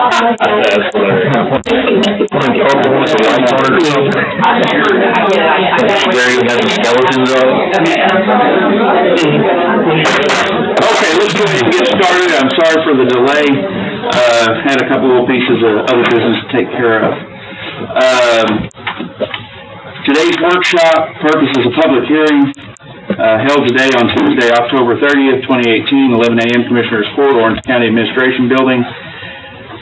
Okay, let's go ahead and get started. I'm sorry for the delay. Had a couple of pieces of other business to take care of. Today's workshop purpose is a public hearing held today on Tuesday, October 30th, 2018, 11 a.m. Commissioners Court, Orange County Administration Building,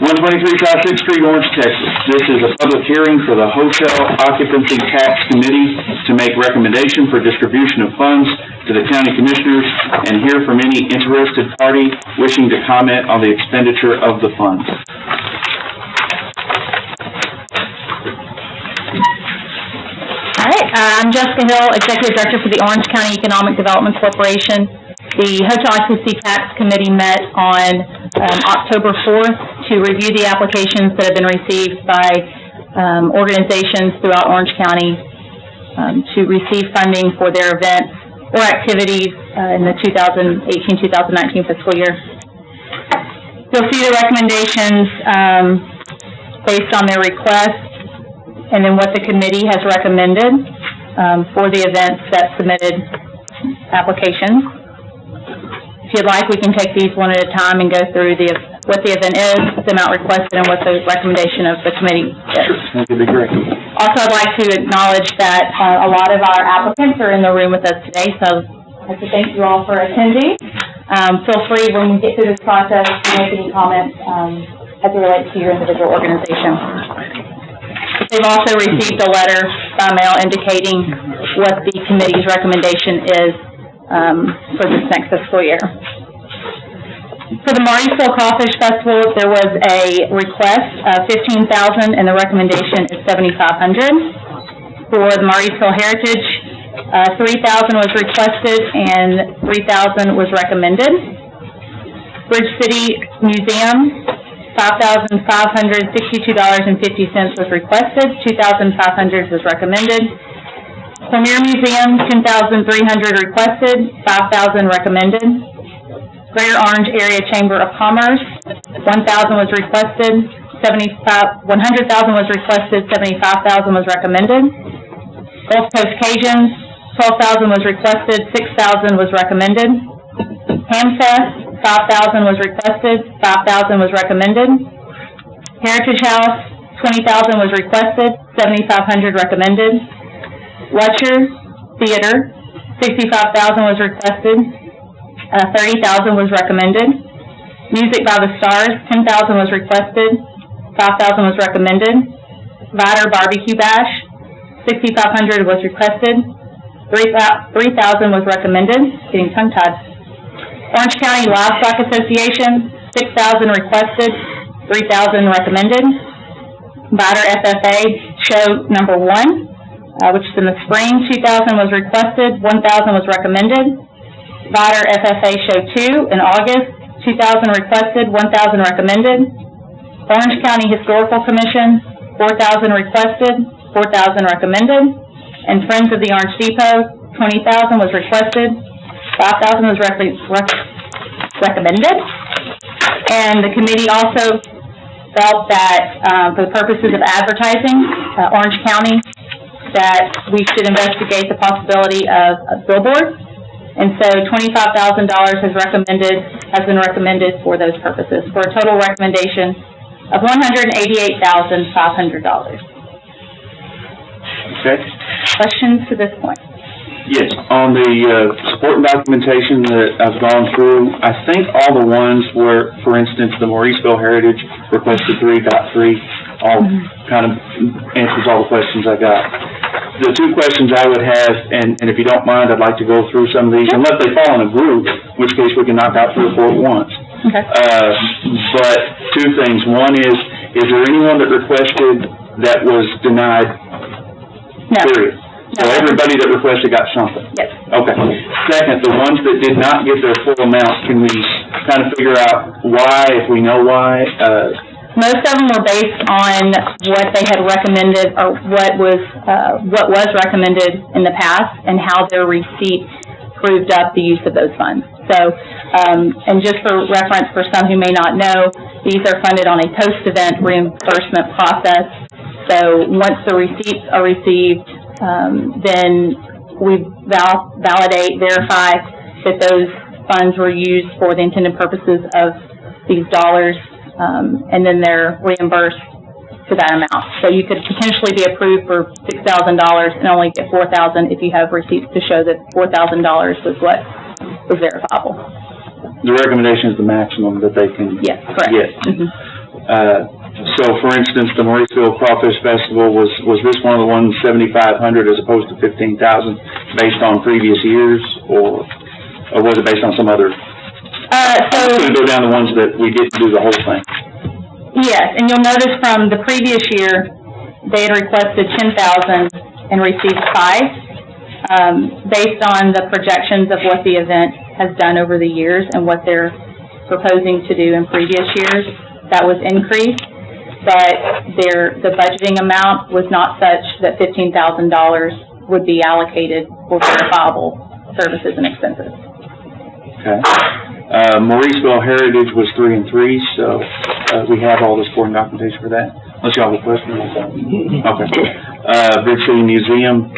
123 South 6th Street, Orange, Texas. This is a public hearing for the Hotel Occupancy Tax Committee to make recommendation for distribution of funds to the County Commissioners and hear from any interested party wishing to comment on the expenditure of the funds. All right, I'm Jessica Hill, Executive Director for the Orange County Economic Development Corporation. The Hotel Occupancy Tax Committee met on October 4th to review the applications that have been received by organizations throughout Orange County to receive funding for their events or activities in the 2018-2019 fiscal year. You'll see the recommendations based on their request and then what the committee has recommended for the events that submitted applications. If you'd like, we can take these one at a time and go through what the event is, the amount requested, and what the recommendation of the committee is. Sure, that would be great. Also, I'd like to acknowledge that a lot of our applicants are in the room with us today, so I'd like to thank you all for attending. Feel free, when we get through this process, to make any comments as it relates to your individual organization. They've also received a letter by mail indicating what the committee's recommendation is for this next fiscal year. For the Mauriceville Crawfish Festival, there was a request of $15,000, and the recommendation is $7,500. For the Mauriceville Heritage, $3,000 was requested, and $3,000 was recommended. Bridge City Museum, $5,562.50 was requested. $2,500 was recommended. Premier Museum, $10,300 requested. $5,000 recommended. Greater Orange Area Chamber of Commerce, $1,000 was requested. $100,000 was requested. $75,000 was recommended. Gulf Coast Cajuns, $12,000 was requested. $6,000 was recommended. Hamfest, $5,000 was requested. $5,000 was recommended. Heritage House, $20,000 was requested. $7,500 recommended. Letcher Theater, $65,000 was requested. $30,000 was recommended. Music by the Stars, $10,000 was requested. $5,000 was recommended. Vider Barbecue Bash, $6,500 was requested. $3,000 was recommended. Getting tongue-tied. Orange County Livestock Association, $6,000 requested. $3,000 recommended. Vider FFA Show number 1. Which is in the spring, $2,000 was requested, $1,000 was recommended. Vider FFA Show 2 in August, $2,000 requested, $1,000 recommended. Orange County Historical Commission, $4,000 requested, $4,000 recommended. And Friends of the Orange Depot, $20,000 was requested, $5,000 was recommended. And the committee also felt that for the purposes of advertising, Orange County, that we should investigate the possibility of a billboard, and so $25,000 has been recommended for those purposes, for a total recommendation of $188,500. Okay. Questions to this point? Yes, on the support and documentation that I've gone through, I think all the ones where, for instance, the Mauriceville Heritage requested 3.3, all kind of answers all the questions I got. The two questions I would have, and if you don't mind, I'd like to go through some of these, unless they fall in a group, in which case we can knock out 3 or 4 at once. Okay. But two things. One is there anyone that requested that was denied? No. Period. So everybody that requested got something? Yes. Okay. Second, the ones that did not get their full amount, can we kind of figure out why, if we know why? Most of them were based on what they had recommended, or what was recommended in the past, and how their receipt proved up the use of those funds. So, and just for reference, for some who may not know, these are funded on a post-event reimbursement process. So once the receipts are received, then we validate, verify that those funds were used for the intended purposes of these dollars, and then they're reimbursed to that amount. So you could potentially be approved for $6,000 and only get $4,000 if you have receipts to show that $4,000 was what was verifiable. The recommendation is the maximum that they can Yes, correct. get. So, for instance, the Mauriceville Crawfish Festival, was this one of the ones 7,500 as opposed to 15,000 based on previous years, or was it based on some other? I'm just going to go down the ones that we didn't do the whole thing. Yes, and you'll notice from the previous year, they had requested 10,000 and received 5, based on the projections of what the event has done over the years and what they're proposing to do in previous years. That was increased, but the budgeting amount was not such that $15,000 would be allocated for verifiable services and expenses. Okay. Mauriceville Heritage was 3 and 3, so we have all the supporting documentation for that. Unless y'all have a question. Okay. Big City Museum,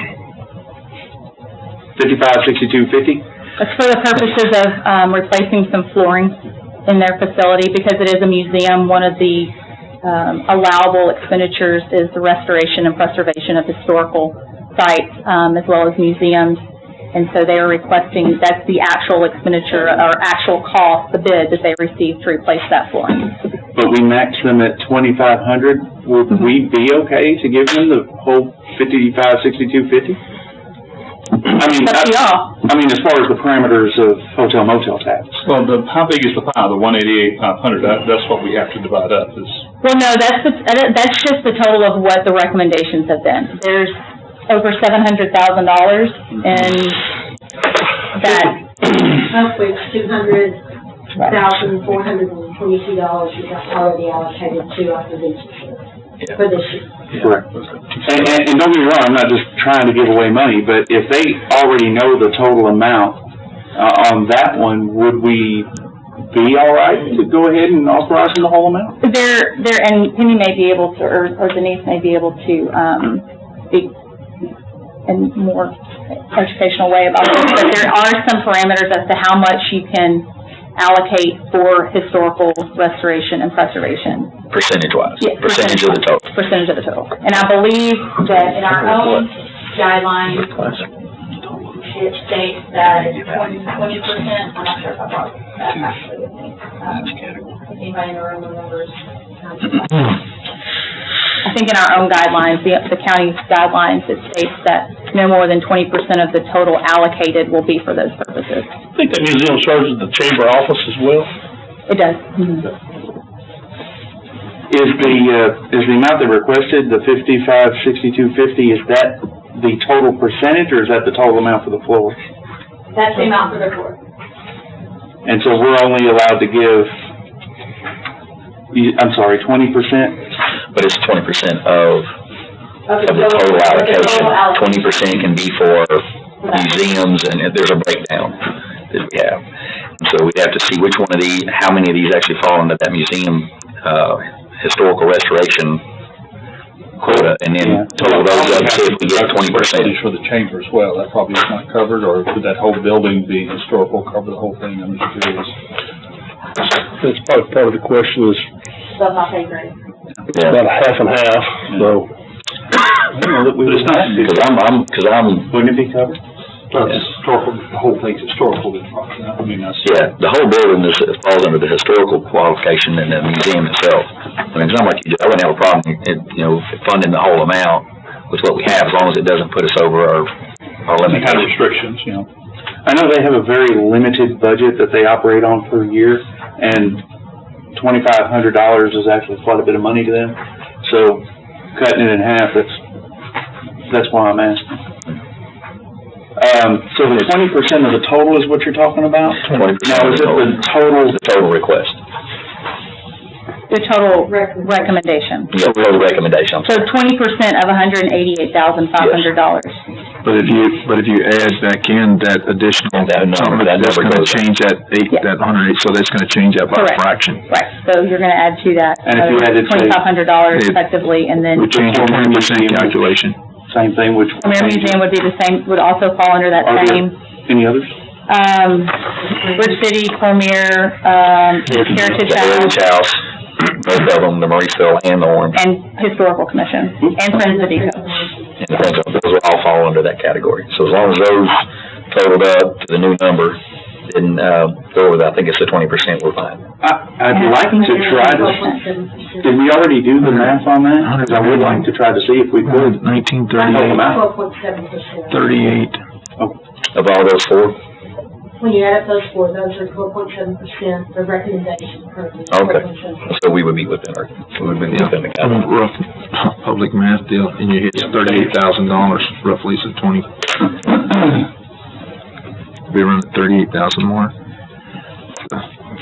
556250. It's for the purposes of replacing some flooring in their facility because it is a museum. One of the allowable expenditures is the restoration and preservation of historical sites as well as museums. And so they are requesting, that's the actual expenditure or actual cost, the bid that they received to replace that flooring. But we maxed them at 2,500. Would we be okay to give them the whole 556250? I mean, as far as the parameters of hotel motel tax. Well, how big is the pie? The 188,500. That's what we have to divide up. Well, no, that's just the total of what the recommendations have been. There's over $700,000 in that. Roughly $200,422 we have already allocated to our convention for this year. Correct. And don't get me wrong, I'm not just trying to give away money, but if they already know the total amount on that one, would we be all right to go ahead and authorize them the whole amount? And Penny may be able to, or Denise may be able to speak in more educational way about this, but there are some parameters as to how much you can allocate for historical restoration and preservation. Percentage-wise? Yeah, percentage of the total. Percentage of the total. And I believe that in our own guidelines, it states that it's 20%. I'm not sure if I brought that actually with me. Anybody in the room remembers? I think in our own guidelines, the county's guidelines, it states that no more than 20% of the total allocated will be for those purposes. I think the museum serves as the chamber office as well. It does. Is the amount they requested, the 556250, is that the total percentage, or is that the total amount for the floor? That's the amount for the floor. And so we're only allowed to give, I'm sorry, 20%? But it's 20% of the total allocation. 20% can be for museums, and there's a breakdown that we have. And so we'd have to see which one of these, how many of these actually fall into that museum historical restoration quota, and then total those up, see if we get 20%. For the chamber as well, that probably is not covered, or could that whole building be historical, cover the whole thing? I'm just curious. That's probably part of the question is Above my pay grade. about a half and half, so. But it's not, because I'm, Wouldn't it be covered? It's historical, the whole thing's historical, I mean, that's. yeah, the whole building falls under the historical qualification in the museum itself. I mean, it's not like I wouldn't have a problem, funding the whole amount with what we have, as long as it doesn't put us over our limit. Any kind of restrictions, I know they have a very limited budget that they operate on per year, and $2,500 is actually quite a bit of money to them. So cutting it in half, that's why I'm asking. So the 20% of the total is what you're talking about? 20% Now, is it the total request? The total recommendation. Yeah, total recommendation. So 20% of $188,500. But if you add back in that additional, That number- something that that's number gonna goes up. change that Yeah. that 108, so that's gonna change that by a Correct. fraction. Right, so you're gonna add to that, And if you added, say- $2,500 effectively, and then We change the 20% calculation. Same thing, which. Cormier Museum would be the same, would also fall under that Are there same, any others? Bridge City, Cormier, Heritage The Heritage House, House, both of them, the Mauriceville and the Orange, and Historical Commission, and Friends of Eco. and the Friends of, those will all fall under that category. So as long as those totaled up to the new number, then, go with, I think it's the 20%, we're fine. I'd like to try to, did we already do the math on that? Because I would like to try to see if we could. 1938, 12.7%. 38. Of all those four? When you add up those four, those are 12.7%, the recommendation currently is Okay. 12.7%. So we would be within our, we would be within the category. Rough public math deal, and you hit $38,000 roughly, so 20. Be around 38,000 more.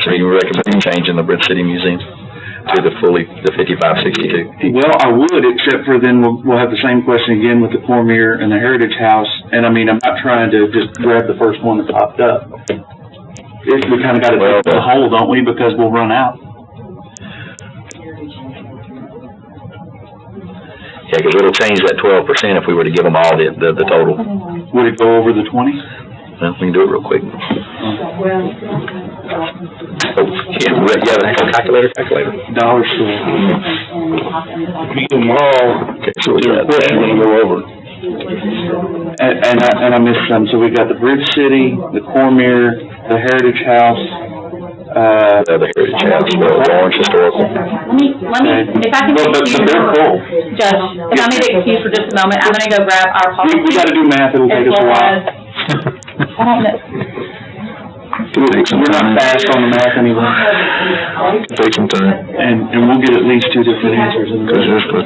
So you recommend changing the Bridge City Museum to the 5562? Well, I would, except for then we'll have the same question again with the Cormier and the Heritage House. And I mean, I'm not trying to just grab the first one that popped up. We kinda gotta take the whole, don't we, because we'll run out. Yeah, because it'll change that 12% if we were to give them all the total. Would it go over the 20? Well, we can do it real quick. Well, Oh, yeah, the calculator. Dollar store. If you give them all, Okay, so we their got question that. will go over. And I missed some, so we've got the Bridge City, the Cormier, the Heritage House, The Heritage House, the Orange Historical. Let me, if I can Well, but excuse, they're full. Judge, if I may be excused for just a moment, I'm gonna go grab our policy. We gotta do math, it'll take As us a well while. as, I don't know, We're not fast on the math anymore, Take some time. and we'll get at least two different answers in Cause there. there's two.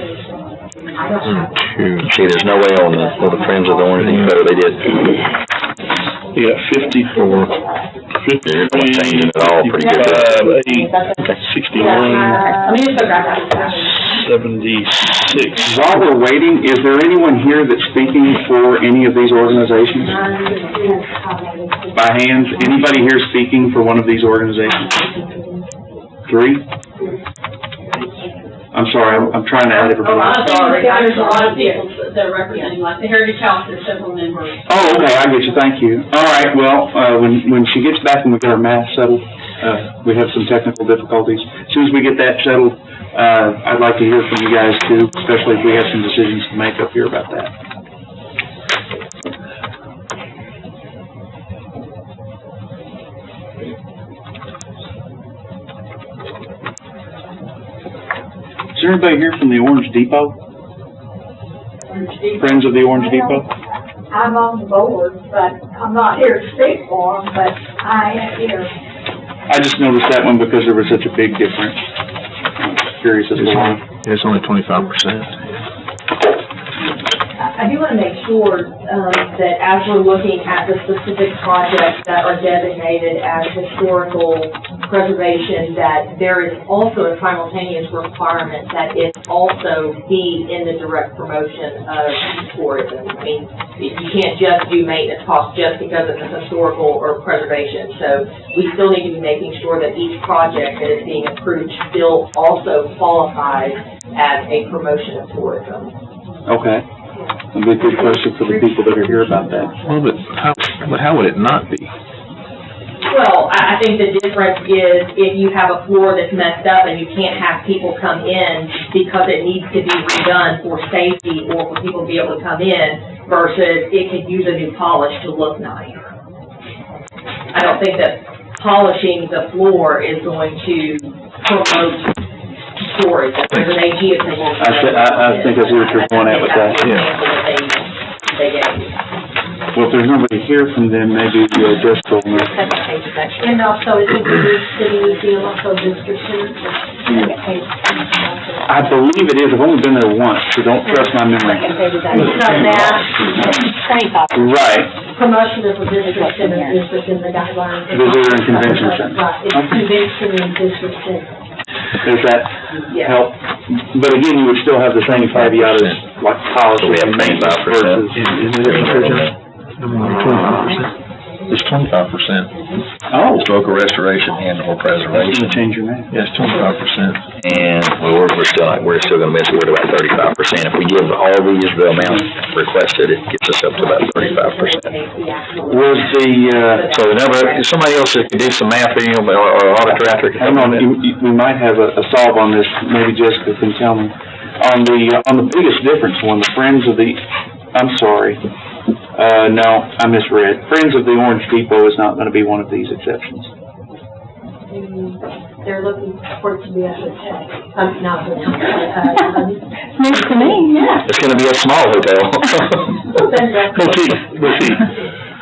See, there's no way on the Friends of the Orange Depot, they did. You got 54, They're not changing it all pretty good. 55, 8, 61, let me just go grab that. 76. While we're waiting, is there anyone here that's speaking for any of these organizations? By hands, anybody here speaking for one of these organizations? 3? I'm sorry, I'm trying to add everybody. I'm sorry, there's a lot of people that are representing, like the Heritage House, there's several members. Oh, okay, I get you, thank you. All right, well, when she gets back and we get our math settled, we have some technical difficulties. As soon as we get that settled, I'd like to hear from you guys too, especially if we have some decisions to make up here about that. Is there anybody here from the Orange Depot? Friends of the Orange Depot? I'm on the board, but I'm not here to speak for them, but I am here. I just noticed that one because there was such a big difference. I'm curious as to why. It's only 25%. I do want to make sure that as we're looking at the specific projects that are designated as historical preservation, that there is also a simultaneous requirement that it also be in the direct promotion of tourism. I mean, you can't just do maintenance costs just because it's historical or preservation. So we still need to be making sure that each project that is being approved still also qualifies as a promotion of tourism. Okay. A good question for the people that are here about that. Well, but how would it not be? Well, I think the difference is if you have a floor that's messed up and you can't have people come in because it needs to be redone for safety or for people to be able to come in versus it could use a new polish to look nice. I don't think that polishing the floor is going to promote storage. There's an AG approval. I think that's where you're going at with that. They gave you. Well, if there's nobody here from them, maybe just told me. And also, is it the city museum also district center? I believe it is. I've only been there once, so don't trust my memory. It's not that. Right. Promotion of a district center is within the guidelines. Visitor and convention center. Right, it's convention and district center. Does that Yes. help? But again, you would still have the same caveat as like polish. So we have 25%. versus- Is it different? 25%? It's 25%. Oh, Historical restoration and or that's gonna preservation. change your math. Yes, 25%. And we're still gonna miss, we're at about 35%. If we give all these the amount requested, it gets us up to about 35%. Was So the number, if somebody else that could do some math, you know, or auditor after. hang on, we might have a solve on this, maybe Jessica can tell me. On the biggest difference one, the Friends of the, I'm sorry, no, I misread. Friends of the Orange Depot is not gonna be one of these exceptions. They're looking for it to be a hotel, not News to me, yeah. It's gonna be a small hotel. Boutique.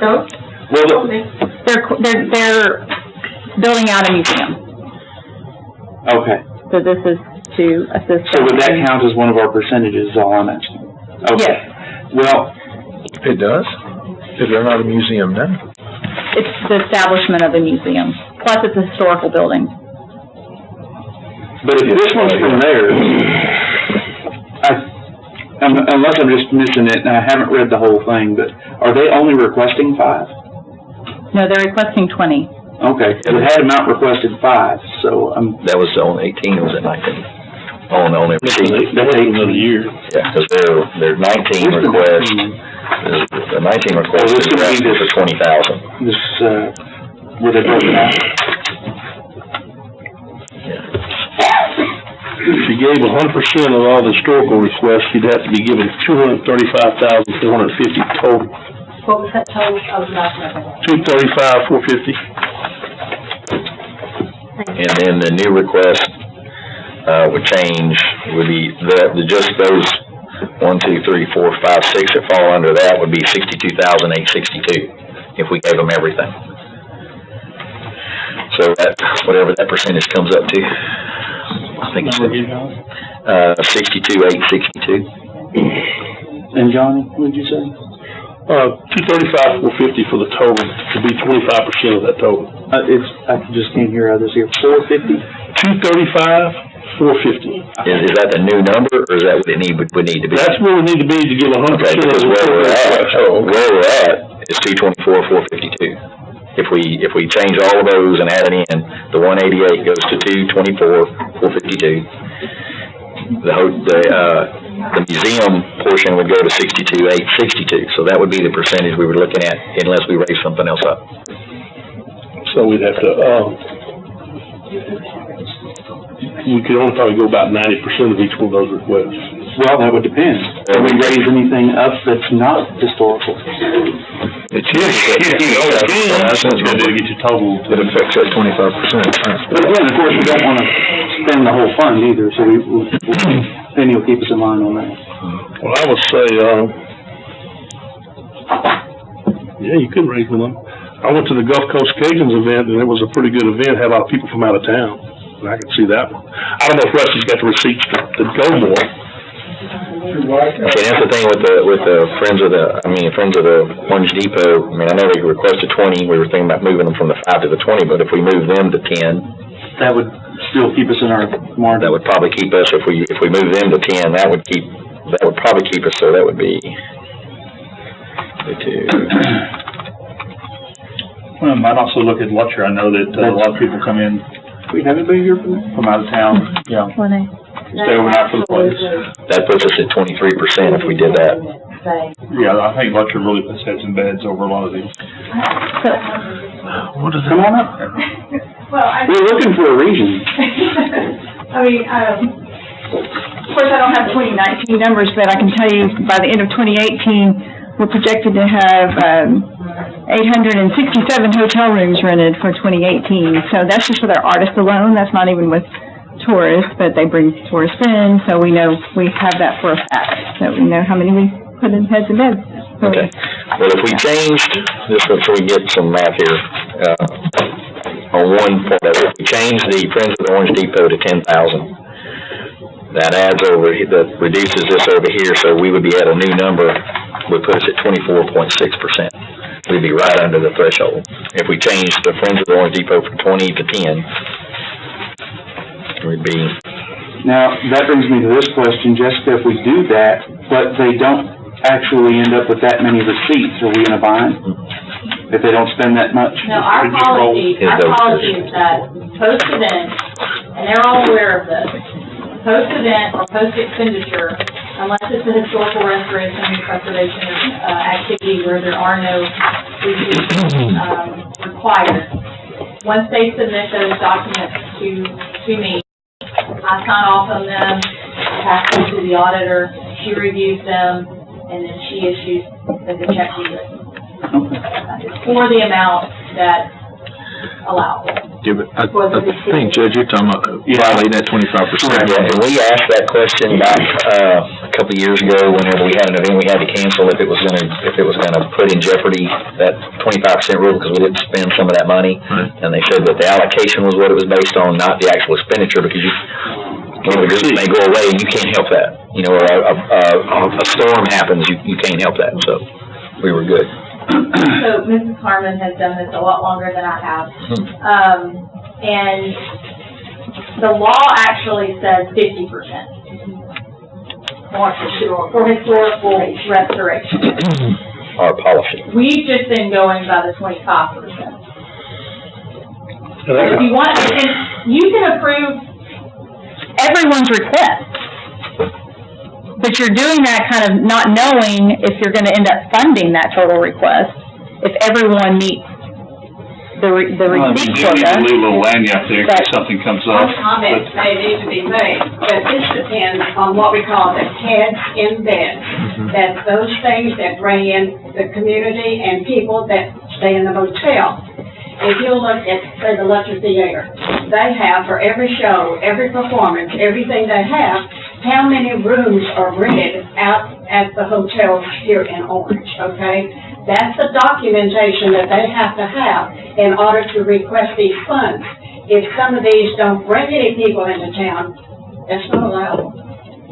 So, Well, They're building out a museum, okay, so this is to assist. so would that count as one of our percentages, is all I'm asking? Okay. Yes. Well, It does? Is there not a museum now? It's the establishment of a museum, plus it's a historical building. but if this one's from there, unless I'm just missing it, and I haven't read the whole thing, but are they only requesting 5? No, they're requesting 20. Okay, we had them out requested 5, so That was on 18, or was it 19? On receipt. That's another year. Yeah, because their 19 request, the 19 request Oh, this is would be asking this- for 20,000. this, were they broken out? If you gave 100% of all the historical requests, you'd have to be given 235,450 total. what was that total? I was not sure. 235,450. And then the new request, would change, would be just those 1, 2, 3, 4, 5, 6 that fall under that would be 62,862 if we gave them everything. So that, whatever that percentage comes up to, I think it's 62,862. And Johnny, what'd you say? 235,450 for the total, to be 25% of that total. I just can't hear others here. 450? 235,450. Is that the new number, or is that what it would need to be? That's where we need to be to give 100% Okay, of because the where request. we're at is 224,452. If we change all of those and add it in, the 188 goes to 224,452. The museum portion would go to 62,862. So that would be the percentage we were looking at unless we raise something else up. So we'd have to, we could only probably go about 90% of each one of those requests. Well, that would depend. Can we raise anything up that's not historical? It's Get your total. It affects that 25%. But again, of course, we don't wanna spend the whole fund either, so Penny will keep us in line on that. Well, I would say, yeah, you could raise them. I went to the Gulf Coast Cajuns event, and it was a pretty good event, had a lot of people from out of town, and I could see that one. I don't know if Rusty's got the receipts to go more. Okay, that's the thing with the Friends of the Orange Depot. I mean, I know they requested 20. We were thinking about moving them from the 5 to the 20, but if we move them to 10, That would still keep us in our margin. that would probably keep us, if we move them to 10, that would probably keep us, so that would be Well, I might also look at Lutcher. I know that a lot of people come in We have anybody here from there? from out of town, yeah, 20. stay overnight for the place. that puts us at 23% if we did that. Yeah, I think Lutcher really puts heads in beds over a lot of these. What is it? Come on up. Well, We're looking for a reason. I mean, of course, I don't have 2019 numbers, but I can tell you by the end of 2018, we're projected to have 867 hotel rooms rented for 2018. So that's just with our artists alone. That's not even with tourists, but they bring tourists in, so we know we have that for a fact. So we know how many we put in heads and beds. So Okay. Well, if we changed, just so we get some math here, on one point of it, if we change the Friends of the Orange Depot to 10,000, that adds over, that reduces this over here, so we would be at a new number, would put us at 24.6%. We'd be right under the threshold. If we change the Friends of the Orange Depot from 20 to 10, we'd be, Now, that brings me to this question, Jessica, if we do that, but they don't actually end up with that many receipts, are we in a bind? If they don't spend that much? No, our policy is that post-event, and they're all aware of this, post-event or post-expenditure, unless it's a historical restoration and preservation activity where there are no receipts required. Once they submit those documents to me, I sign off on them, pass them to the auditor, she reviews them, and then she issues the check to you. For the amount that allowed. Yeah, but I think, Judge, you're talking about violating that 25%. Yeah, and we asked that question back, a couple of years ago, whenever we had an event we had to cancel, if it was gonna put in jeopardy that 25% rule, because we didn't spend some of that money. Right. And they said that the allocation was what it was based on, not the actual expenditure, because this may go away and you can't help that. You know, or a storm happens, you can't help that, so we were good. So Mrs. Harmon has done this a lot longer than I have. And the law actually says 50% for historical restoration. Our policy. We've just been going by the 25%. If you want, and you can approve Everyone's request. But you're doing that kind of not knowing if you're gonna end up funding that total request, if everyone meets the receipt You need quota. to leave a little lanyard there in case something comes up. One comment may need to be made, that this depends on what we call the heads in bed. That's those things that bring in the community and people that stay in the motel. If you look at, say, the Lecture Theater, they have for every show, every performance, everything they have, how many rooms are rented out at the hotels here in Orange, okay? That's the documentation that they have to have in order to request these funds. If some of these don't bring any people into town, that's not allowed.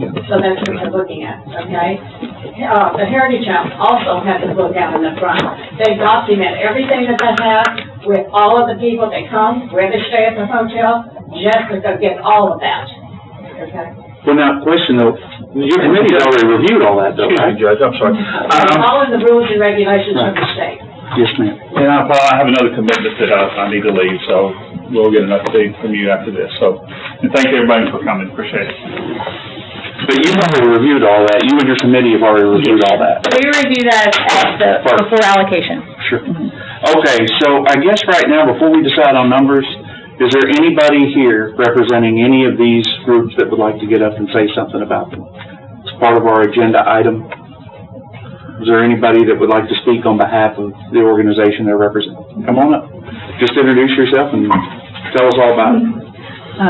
So that's what they're looking at, okay? The Heritage House also has a book out in the front. They document everything that they have with all of the people that come, where they stay at the hotel. Jessica gets all of that, okay? Well, now, question though, your committee's already reviewed all that though, right? Excuse me, Judge, I'm sorry. It's all in the rules and regulations of the state. Yes, ma'am. And I have another commitment that I need to leave, so we'll get an update from you after this. So, and thank everybody for coming, appreciate it. But you've already reviewed all that, you and your committee have already reviewed all that. We review that before allocation. Sure. Okay, so I guess right now, before we decide on numbers, is there anybody here representing any of these groups that would like to get up and say something about them? It's part of our agenda item. Is there anybody that would like to speak on behalf of the organization they're representing? Come on up. Just introduce yourself and tell us all about it.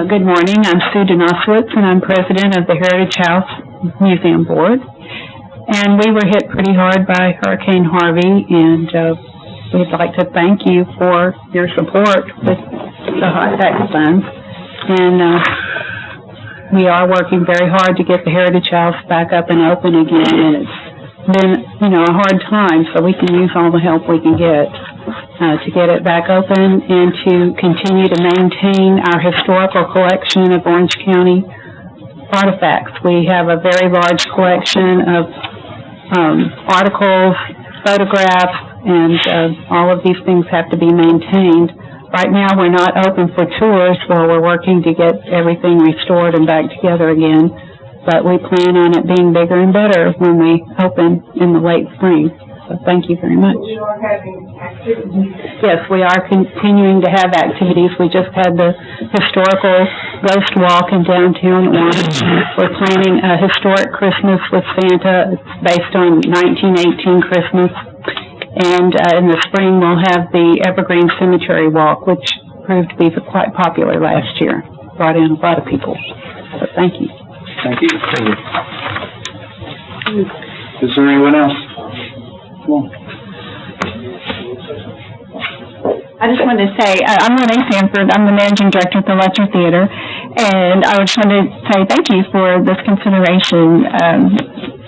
Good morning. I'm Sue Denoswitz, and I'm president of the Heritage House Museum Board. And we were hit pretty hard by Hurricane Harvey, and we'd like to thank you for your support with the hot tax funds. And we are working very hard to get the Heritage House back up and open again, and it's been, a hard time, so we can use all the help we can get to get it back open and to continue to maintain our historical collection of Orange County artifacts. We have a very large collection of articles, photographs, and all of these things have to be maintained. Right now, we're not open for tours while we're working to get everything restored and back together again, but we plan on it being bigger and better when we open in the late spring. So thank you very much. We are having activities. Yes, we are continuing to have activities. We just had the historical ghost walk in downtown Orange. We're planning a historic Christmas with Santa. It's based on 1918 Christmas. And in the spring, we'll have the Evergreen Cemetery Walk, which proved to be quite popular last year. Brought in a lot of people. So thank you. Thank you. Is there anyone else? Come on. I just wanted to say, I'm Renee Sanford. I'm the managing director at the Lecture Theater, and I just wanted to say thank you for this consideration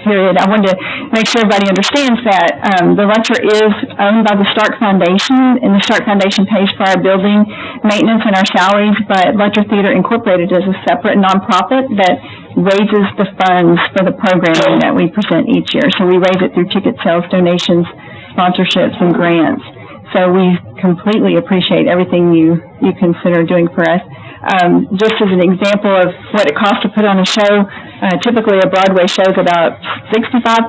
period. I wanted to make sure everybody understands that the Lecture is owned by the Stark Foundation, and the Stark Foundation pays for our building maintenance and our salaries, but Lecture Theater Incorporated is a separate nonprofit that raises the funds for the programming that we present each year. So we raise it through ticket sales, donations, sponsorships, and grants. So we completely appreciate everything you consider doing for us. Just as an example of what it costs to put on a show, typically a Broadway show is about $65,000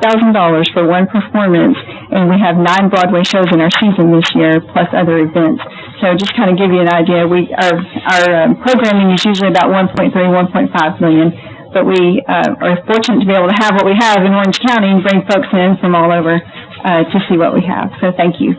for one performance, and we have 9 Broadway shows in our season this year, plus other events. So just kind of give you an idea, our programming is usually about 1.3, 1.5 million, but we are fortunate to be able to have what we have in Orange County and bring folks in from all over to see what we have. So thank you.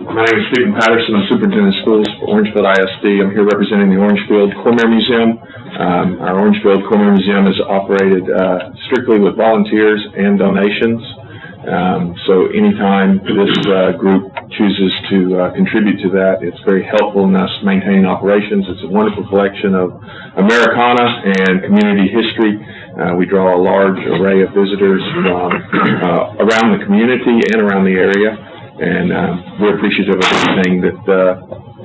My name is Stephen Patterson. I'm Superintendent of Schools for Orangefield ISD. I'm here representing the Orangefield Cormier Museum. Our Orangefield Cormier Museum is operated strictly with volunteers and donations. So anytime this group chooses to contribute to that, it's very helpful in us maintaining operations. It's a wonderful collection of Americana and community history. We draw a large array of visitors from around the community and around the area. And we're appreciative of everything that the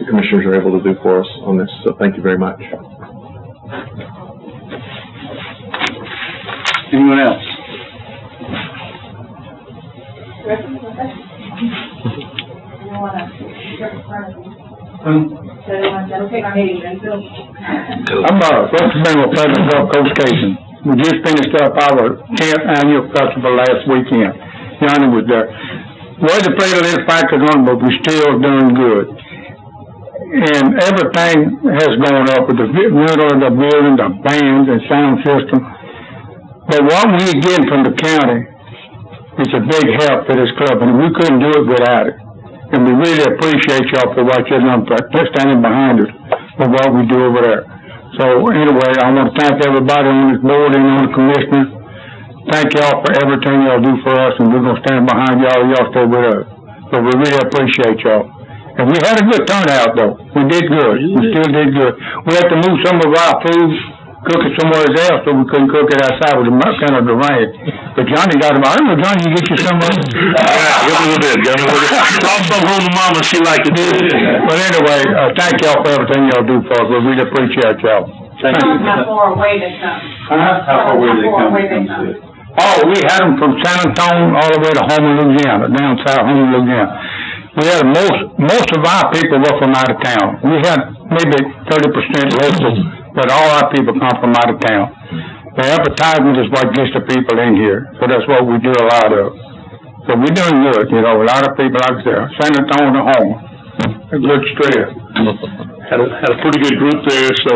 commissioners are able to do for us on this. So thank you very much. Anyone else? I'm representing President of Coach Casey. We just finished up our 10th annual festival last weekend. Johnny was there. Well, the plate a little factors on, but we're still doing good. And everything has gone up with the middle of the building, the bands and sound system. But what we're getting from the county is a big help to this club, and we couldn't do it without it. And we really appreciate y'all for what you're doing, for standing behind us for what we do over there. So anyway, I want to thank everybody on this board and on the commissioners. Thank y'all for everything y'all do for us, and we're going to stand behind y'all. Y'all stay with us. So we really appreciate y'all. And we had a good turnout, though. We did good. We still did good. We had to move some of our food, cook it somewhere else, so we couldn't cook it outside with kind of the rain. But Johnny got them. I don't know, Johnny, you get you some of them? Give a little bit, Johnny. I'll come home to mama, she like to do it. But anyway, thank y'all for everything y'all do for us. We really appreciate y'all. Thank you. How far away they come? How far away they come? Oh, we had them from San Antonio all the way to Homer, Louisiana, down south Homer, Louisiana. We had most of our people were from out of town. We had maybe 30% local, but all our people come from out of town. The advertisement is what gets the people in here, so that's what we do a lot of. So we're doing good, you know, a lot of people, like I said, San Antonio to Homer. A good stress. Had a pretty good group there, so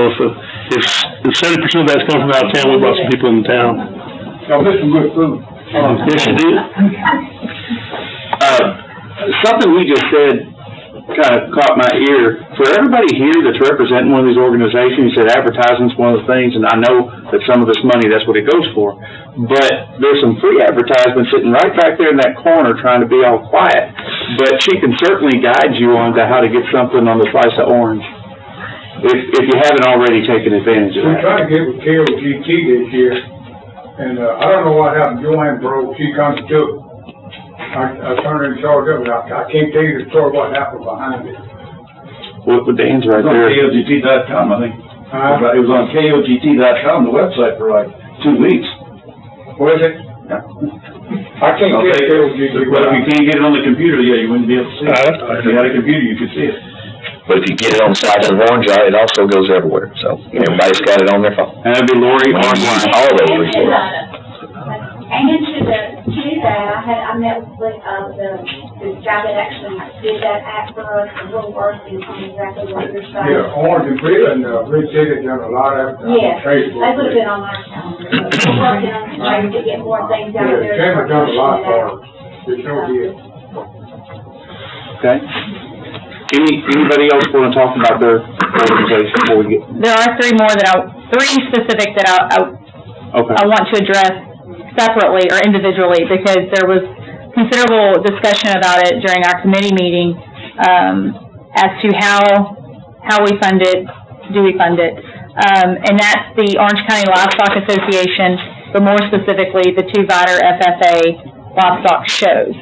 if 70% of that's come from out of town, we brought some people in town. Y'all did some good food. Yes, you did. Something we just said kind of caught my ear. For everybody here that's representing one of these organizations, you said advertisement's one of the things, and I know that some of this money, that's what it goes for. But there's some free advertisements sitting right back there in that corner trying to be all quiet. But she can certainly guide you on to how to get something on the slice of orange, if you haven't already taken advantage of that. We tried to get with KOGT this year. And, I don't know what happened. Joanne broke. She comes to it. I turned her in charge of it. I can't tell you the story what happened behind it. Well, the Dan's right there. KOGT.com, I think. It was on KOGT.com, the website, for like 2 weeks. Was it? Yeah. I can't get KOGT. But if you can't get it on the computer, yeah, you wouldn't be able to see it. If you had a computer, you could see it. But if you get it on the side of the orange eye, it also goes everywhere. So everybody's got it on their phone. And that'd be Lori online. All those resources. And to that, I met with, the guy that actually did that act for us, a little worse than exactly what you're saying. Yeah, Orange and Bill and, Rich City done a lot of, yes, Facebook. they would have been on our calendar. We're working on trying to get more things out there. Chamber done a lot for us. They sure did. Okay. Anybody else want to talk about their organization before we get? There are three specific that I want to address separately or individually, because there was considerable discussion about it during our committee meeting as to how we fund it, do we fund it, and that's the Orange County Livestock Association, but more specifically the 2 Vider FFA livestock shows.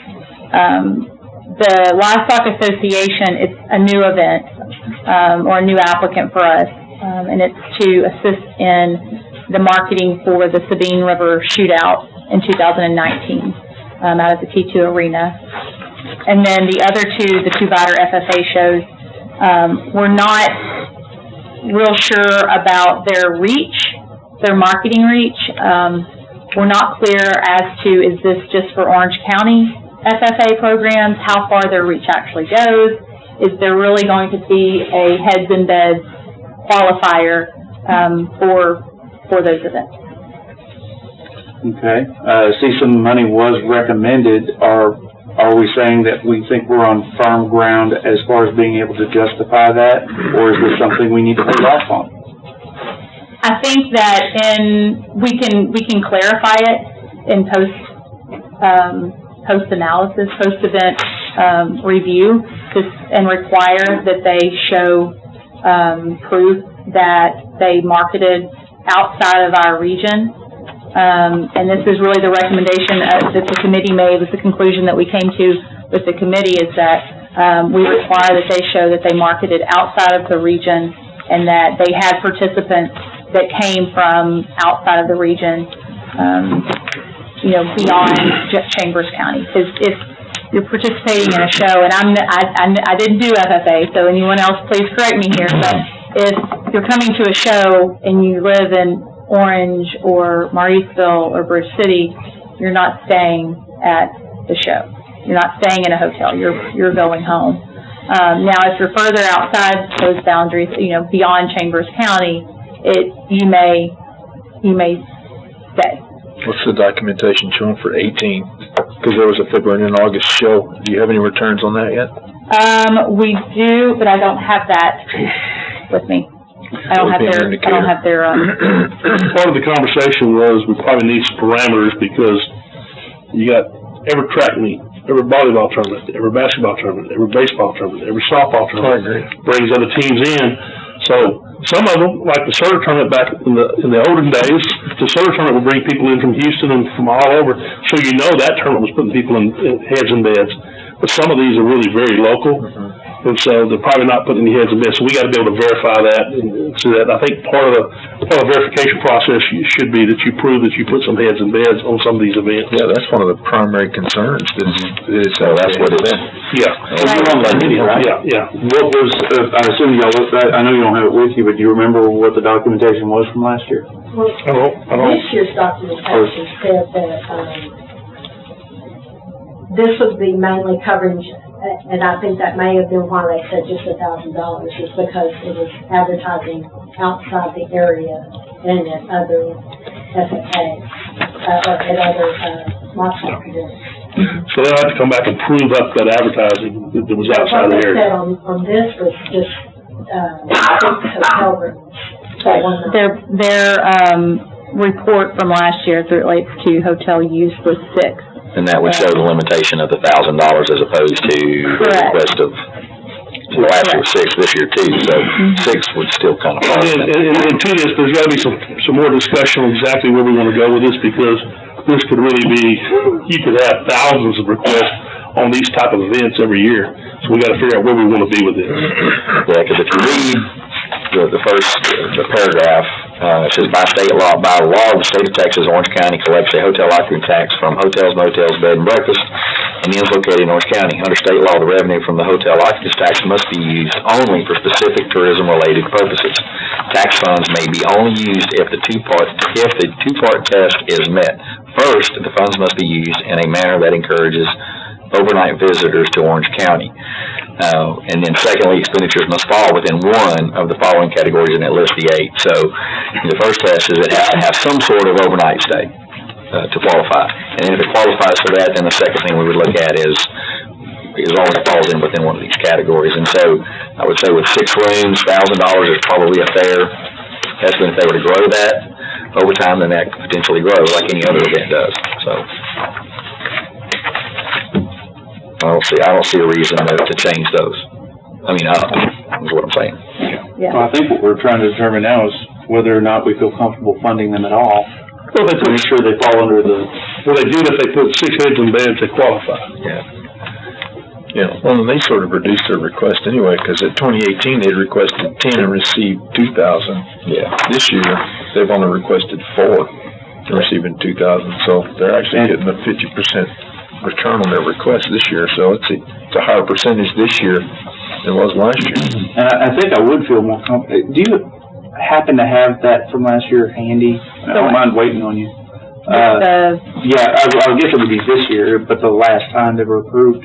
The Livestock Association, it's a new event. or a new applicant for us, and it's to assist in the marketing for the Sabine River Shootout in 2019 out of the T2 Arena. And then the other two, the two Vider FFA shows, we're not real sure about their reach, their marketing reach. We're not clear as to, is this just for Orange County FFA programs, how far their reach actually goes? Is there really going to be a heads and beds qualifier for those events? Okay, see some money was recommended. Are we saying that we think we're on firm ground as far as being able to justify that, or is this something we need to hold off on? I think that we can clarify it in post-analysis, post-event review, and require that they show proof that they marketed outside of our region. And this is really the recommendation that the committee made, was the conclusion that we came to with the committee, is that we require that they show that they marketed outside of the region and that they had participants that came from outside of the region, beyond Chambers County. Because if you're participating in a show, and I didn't do FFA, so anyone else please correct me here, but if you're coming to a show and you live in Orange or Mauriceville or Bridge City, you're not staying at the show. You're not staying in a hotel. You're going home. Now, if you're further outside those boundaries, beyond Chambers County, you may stay. What's the documentation showing for 18? Because there was a February and August show. Do you have any returns on that yet? We do, but I don't have that with me. I don't have their, Part of the conversation was we probably need some parameters, because you got every track meet, every volleyball tournament, every basketball tournament, every baseball tournament, every softball tournament brings other teams in. So some of them, like the Sutter tournament back in the olden days, the Sutter tournament would bring people in from Houston and from all over. So that tournament was putting people in heads and beds. But some of these are really very local. And so they're probably not putting any heads in beds. So we got to be able to verify that. And so that I think part of the verification process should be that you prove that you put some heads in beds on some of these events. Yeah, that's one of the primary concerns. So that's what it is. Yeah. Yeah. What was, I assume y'all looked at, I know you don't have it with you, but do you remember what the documentation was from last year? Well, I don't. this year's documentation said that, this would be mainly covering, and I think that may have been why they said just $1,000, is because it was advertising outside the area and at other FFAs, or at other, Marshall events. So they'll have to come back and prove up that advertising that was outside the area. What they said on this was just, hotel rooms. their report from last year as it relates to hotel use was 6. And that would show the limitation of the $1,000 as opposed to the request of, last year was 6, this year 2, so 6 would still kind of fall. And to this, there's got to be some more discussion on exactly where we want to go with this, because this could really be, you could have thousands of requests on these type of events every year. So we got to figure out where we want to be with this. Yeah, because if you read the paragraph, it says, by law of the state of Texas, Orange County collects a hotel occupancy tax from hotels, motels, bed and breakfast, and inns located in Orange County. Under state law, the revenue from the hotel occupancy tax must be used only for specific tourism-related purposes. Tax funds may be only used if the two-part test is met. First, the funds must be used in a manner that encourages overnight visitors to Orange County. And then secondly, expenditures must fall within one of the following categories, and it lists the 8. So the first test is it has to have some sort of overnight stay to qualify. And if it qualifies for that, then the second thing we would look at is always falls in within one of these categories. And so I would say with 6 rooms, $1,000 is probably a fair estimate. If they were to grow that over time, then that could potentially grow like any other event does. So I don't see a reason to change those. I mean, is what I'm saying. Yeah. Well, I think what we're trying to determine now is whether or not we feel comfortable funding them at all. Well, they make sure they fall under the, well, they do if they put 6 heads in beds, they qualify. Yeah. Yeah, well, and they sort of reduced their request anyway, because at 2018, they'd requested 10 and received 2,000. Yeah. This year, they've only requested 4 and receiving 2,000, so they're actually getting a 50% return on their request this year, so it's a higher percentage this year than it was last year. And I think I would feel more comfortable. Do you happen to have that from last year handy? I don't mind waiting on you. Yeah, I guess it would be this year, but the last time they were approved.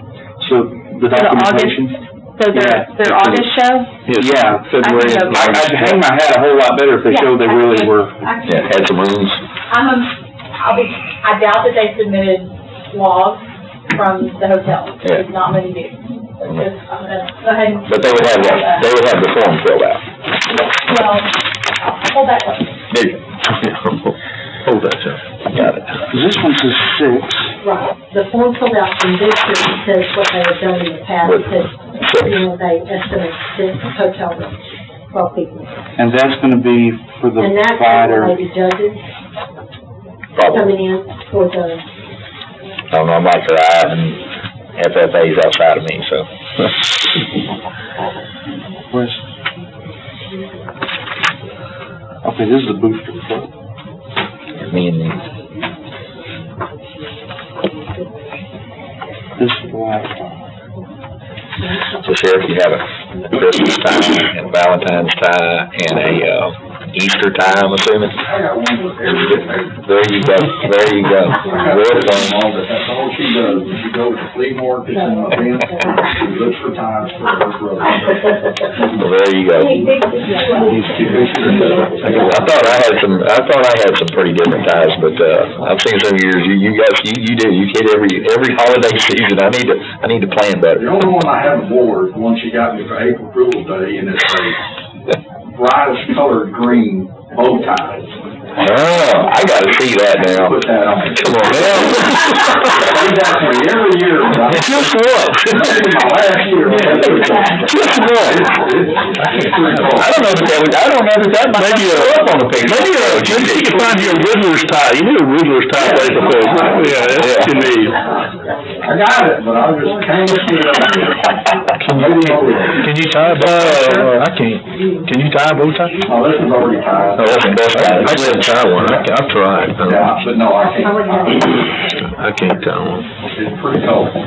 So the documentation. So their August show? Yeah. February. I'd hang my hat a whole lot better if they showed they really were. Yeah, had some rooms. I doubt that they submitted logs from the hotel. Yeah. Not many do. I'm gonna go ahead and. But they would have that, they would have the form filled out. Well, hold that one. There you go. Hold that, John. Got it. This one says 6. Right. The form filled out from this year says what they have done in the past. It says, they estimate 6 hotel rooms, 12 people. And that's gonna be for the And that's provider. maybe judges Probably. coming in for the, I don't know, I'm like the I and FFA's outside of me, so. Where's? Okay, this is the booster club. Me and me. This is the last one. So Sheriff, you have a Christmas tie and a Valentine's tie and a, Easter tie, I'm assuming? There you go, there you go. Real fun. That's all she does. She goes to flea markets and events, she looks for times for her brother. Well, there you go. I thought I had some pretty different ties, but, I've seen some of yours, you guys, you do, you hit every holiday season. I need to plan better. The only one I haven't wore is the one she got me for April Fool's Day, and it's a brightest colored green bow tie. Oh, I gotta see that now. Put that on. Come on, now. They got me every year. Just one. My last year. Just one. I don't know if that might be up on the picture. Maybe you can find your Riddler's tie. You need a Riddler's tie place to put. Yeah, that's what you need. I got it, but I just can't see it. Can you tie a bow tie? I can't. Can you tie a bow tie? Oh, this is already tied. Oh, that's I can't tie one. I've tried. Yeah, but no, I can't. I can't tie one. It's pretty cold. Well,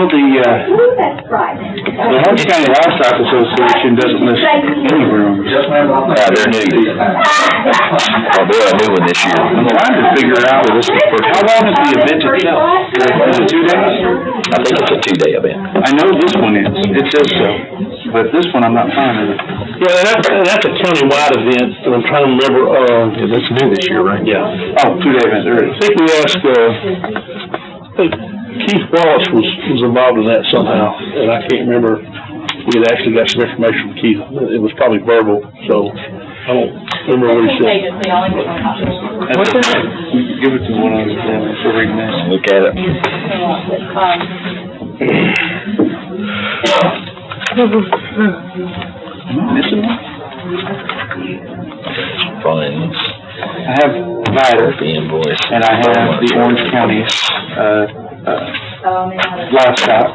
the That's right. Orange County Livestock Association doesn't list any rooms. Yes, ma'am. Yeah, they're new. Oh, they're a new one this year. I'm trying to figure out, how long is the event itself? Is it 2 days? I think it's a 2-day event. I know this one is, it says so, but this one I'm not finding it. Yeah, that's a county-wide event, and I'm trying to remember, Yeah, that's new this year, right? yeah. Oh, 2-day event, there it I is. think we asked, I think Keith Wallace was involved in that somehow, and I can't remember. We had actually got some information from Keith. It was probably verbal, so I don't remember what he said. What's that? Give it to one of them, so read this. Look at it. Missing one? Funds. I have Vider, The invoice. and I have the Orange County, Livestock.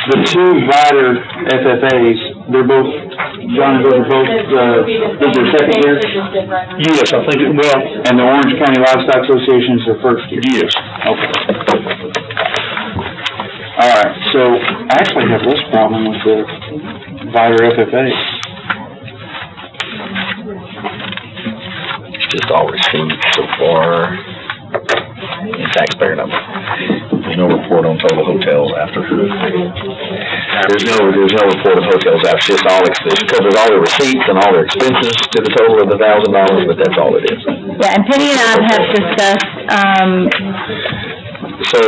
The 2 Vider FFAs, they're both, John, those are both, those are second year? Yes, I think, And the Orange County Livestock Association is their first year? yes. Okay. All right, so I actually have less problem with the Vider FFAs. It's just all receipts so far. And taxpayer number. There's no report on total hotels after. There's no report of hotels after, it's just all, it covers all the receipts and all their expenses to the total of $1,000, but that's all it is. Yeah, and Penny and I have discussed, So,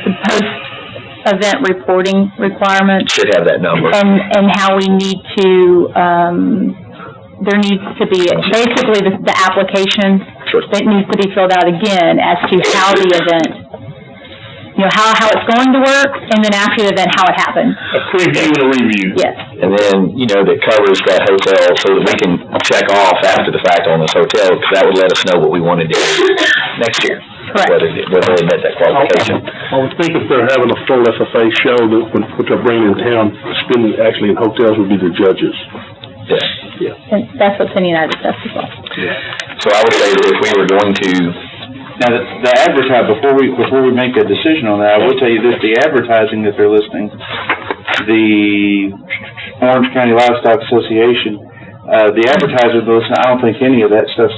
the post-event reporting requirements should have that number. and how we need to, there needs to be, basically, the application that needs to be filled out again as to how the event, how it's going to work, and then after the event, how it happened. A preview and a review. Yes. And then, that covers that hotel so that we can check off after the fact on this hotel, because that would let us know what we want to do next year. Correct. whether they met that qualification. I would think if they're having a full FFA show, that what they're bringing in town, spending actually in hotels would be the judges. Yeah. And that's what Penny and I discussed as well. So I would say that if we were going to, Now, the advertise, before we make a decision on that, I will tell you this, the advertising that they're listing, the Orange County Livestock Association, the advertisers listen, I don't think any of that stuff's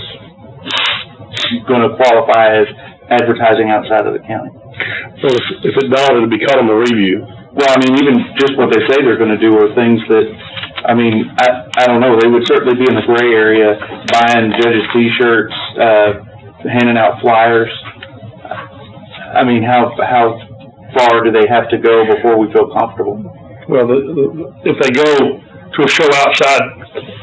gonna qualify as advertising outside of the county. Well, if it don't, it'll be caught on the review. Well, I mean, even just what they say they're gonna do are things that, I mean, I don't know, they would certainly be in the gray area, buying judges' T-shirts, handing out flyers. I mean, how far do they have to go before we feel comfortable? Well, if they go to a show outside,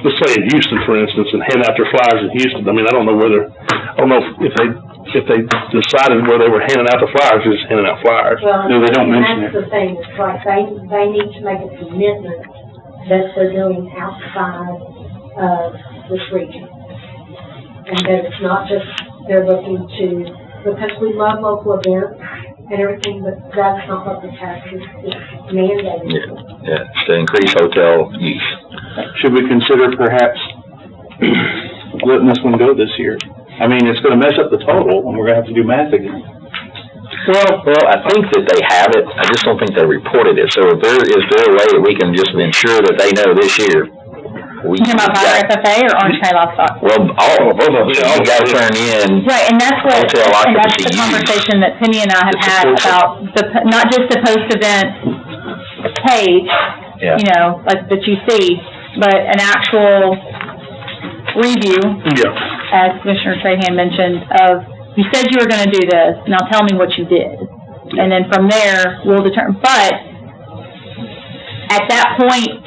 let's say in Houston, for instance, and hand out their flyers in Houston, I mean, I don't know if they decided where they were handing out the flyers, just handing out flyers. Well, No, they don't mention and that's the thing, it's like they need to make a commitment that they're doing outside of this region. And that it's not just, they're looking to, because we love local events and everything, but that's not what the tax is mandated. yeah, to increase hotel use. Should we consider perhaps letting this one go this year? I mean, it's gonna mess up the total, and we're gonna have to do math again. Well, I think that they have it, I just don't think they reported it, so is there a way that we can just ensure that they know this year? You talking about Fire FFA or Orange County Livestock? Well, both of them, you gotta turn in. Right, and that's what, and that's the conversation that Penny and I have had about not just the post-event page, you know, like that you see, but an actual review, as Commissioner Trahan mentioned, of, you said you were gonna do this, now tell me what you did. And then from there, we'll determine, but at that point,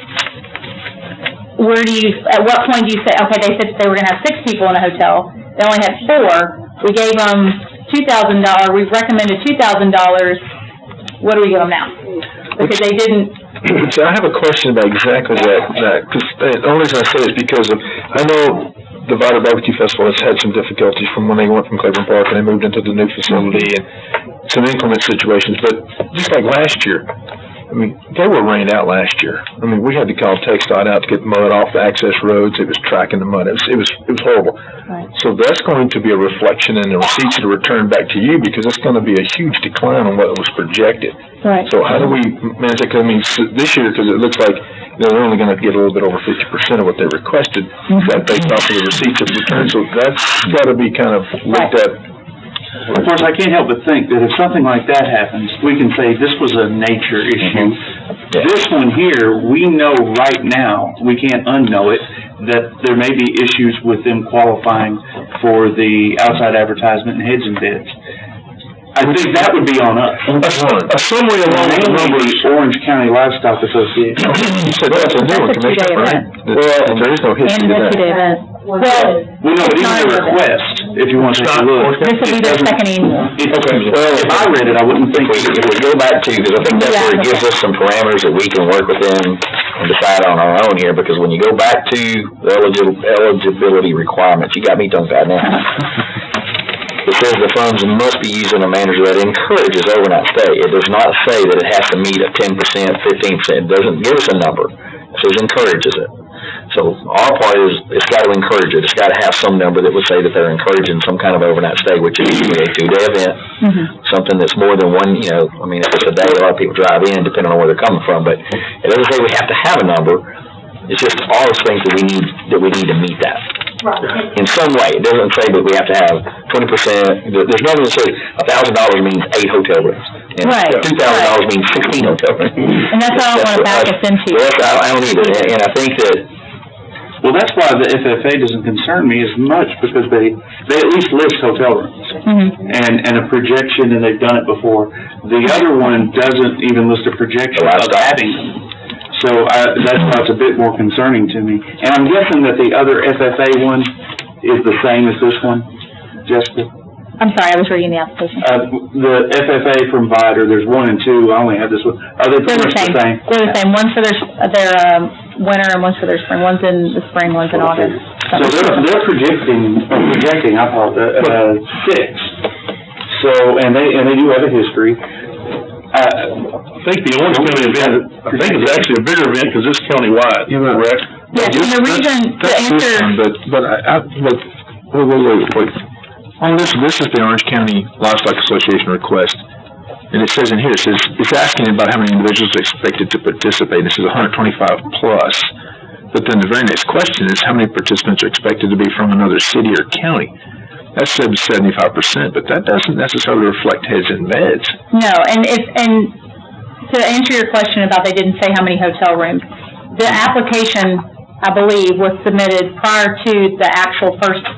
at what point do you say, okay, they said they were gonna have 6 people in a hotel, they only had 4, we gave them $2,000, we recommended $2,000, what do we give them now? Because they didn't. So I have a question about exactly that, because the only reason I say it is because I know the Vital Barbecue Festival has had some difficulties from when they went from Claiborne Park and they moved into the new facility and some inclement situations, but just like last year, I mean, they were rained out last year. I mean, we had to call TxDOT out to get mud off the access roads. It was tracking the mud. It was horrible. Right. So that's going to be a reflection in the receipts that are returned back to you because it's going to be a huge decline on what was projected. Right. So how do we manage that? 'Cause I mean, this year, because it looks like they're only going to get a little bit over 50% of what they requested. That based off of the receipts of return. So that's got to be kind of looked at. Of course, I can't help but think that if something like that happens, we can say this was a nature issue. This one here, we know right now, we can't unknow it, that there may be issues with them qualifying for the outside advertisement and heads and bids. I think that would be on us. A summary along the numbers. Orange County Livestock Association. You said that's a new one, Commissioner, right? Well, there is no history to that. event. Well, no, but even the request, if you want to take a look. This will be their second annual. Well, if I read it, I wouldn't think. If we go back to, because I think that's where it gives us some parameters that we can work within and decide on our own here, because when you go back to the eligibility requirements, you got me tongue-tied now. It says the funds must be used in a manner that encourages overnight stay. It does not say that it has to meet a 10%, 15%. It doesn't give us a number. It says encourages it. So our part is, it's got to encourage it. It's got to have some number that would say that they're encouraging some kind of overnight stay, which is a 2-day event, something that's more than one, you know, I mean, if it's a day, a lot of people drive in, depending on where they're coming from, but it doesn't say we have to have a number. It's just all those things that we need to meet that. Right. In some way. It doesn't say that we have to have 20%. There's nothing that says $1,000 means 8 hotel rooms. And Right. $2,000 means 16 hotel rooms. And that's what I don't want to back us into. I don't either. And I think that. Well, that's why the FFA doesn't concern me as much, because they at least list hotel rooms. And a projection, and they've done it before. The other one doesn't even list a projection of adding them. So that's why it's a bit more concerning to me. And I'm guessing that the other FFA one is the same as this one, Jessica? I'm sorry, I was reading the application. The FFA from Vider, there's 1 and 2, I only have this one. Are they pretty much the same? They're the same. One's for their winter and one's for their spring. One's in the spring, one's in August. So they're projecting, I apologize, 6. So, and they do have a history. I think the Orange County event, I think it's actually a bigger event because it's countywide, correct? Yes, and the reason, to answer, Wait. On this is the Orange County Livestock Association request. And it says in here, it's asking about how many individuals are expected to participate. This is 125 plus. But then the very next question is how many participants are expected to be from another city or county. That said 75%, but that doesn't necessarily reflect heads and beds. no, and to answer your question about they didn't say how many hotel rooms, the application, I believe, was submitted prior to the actual first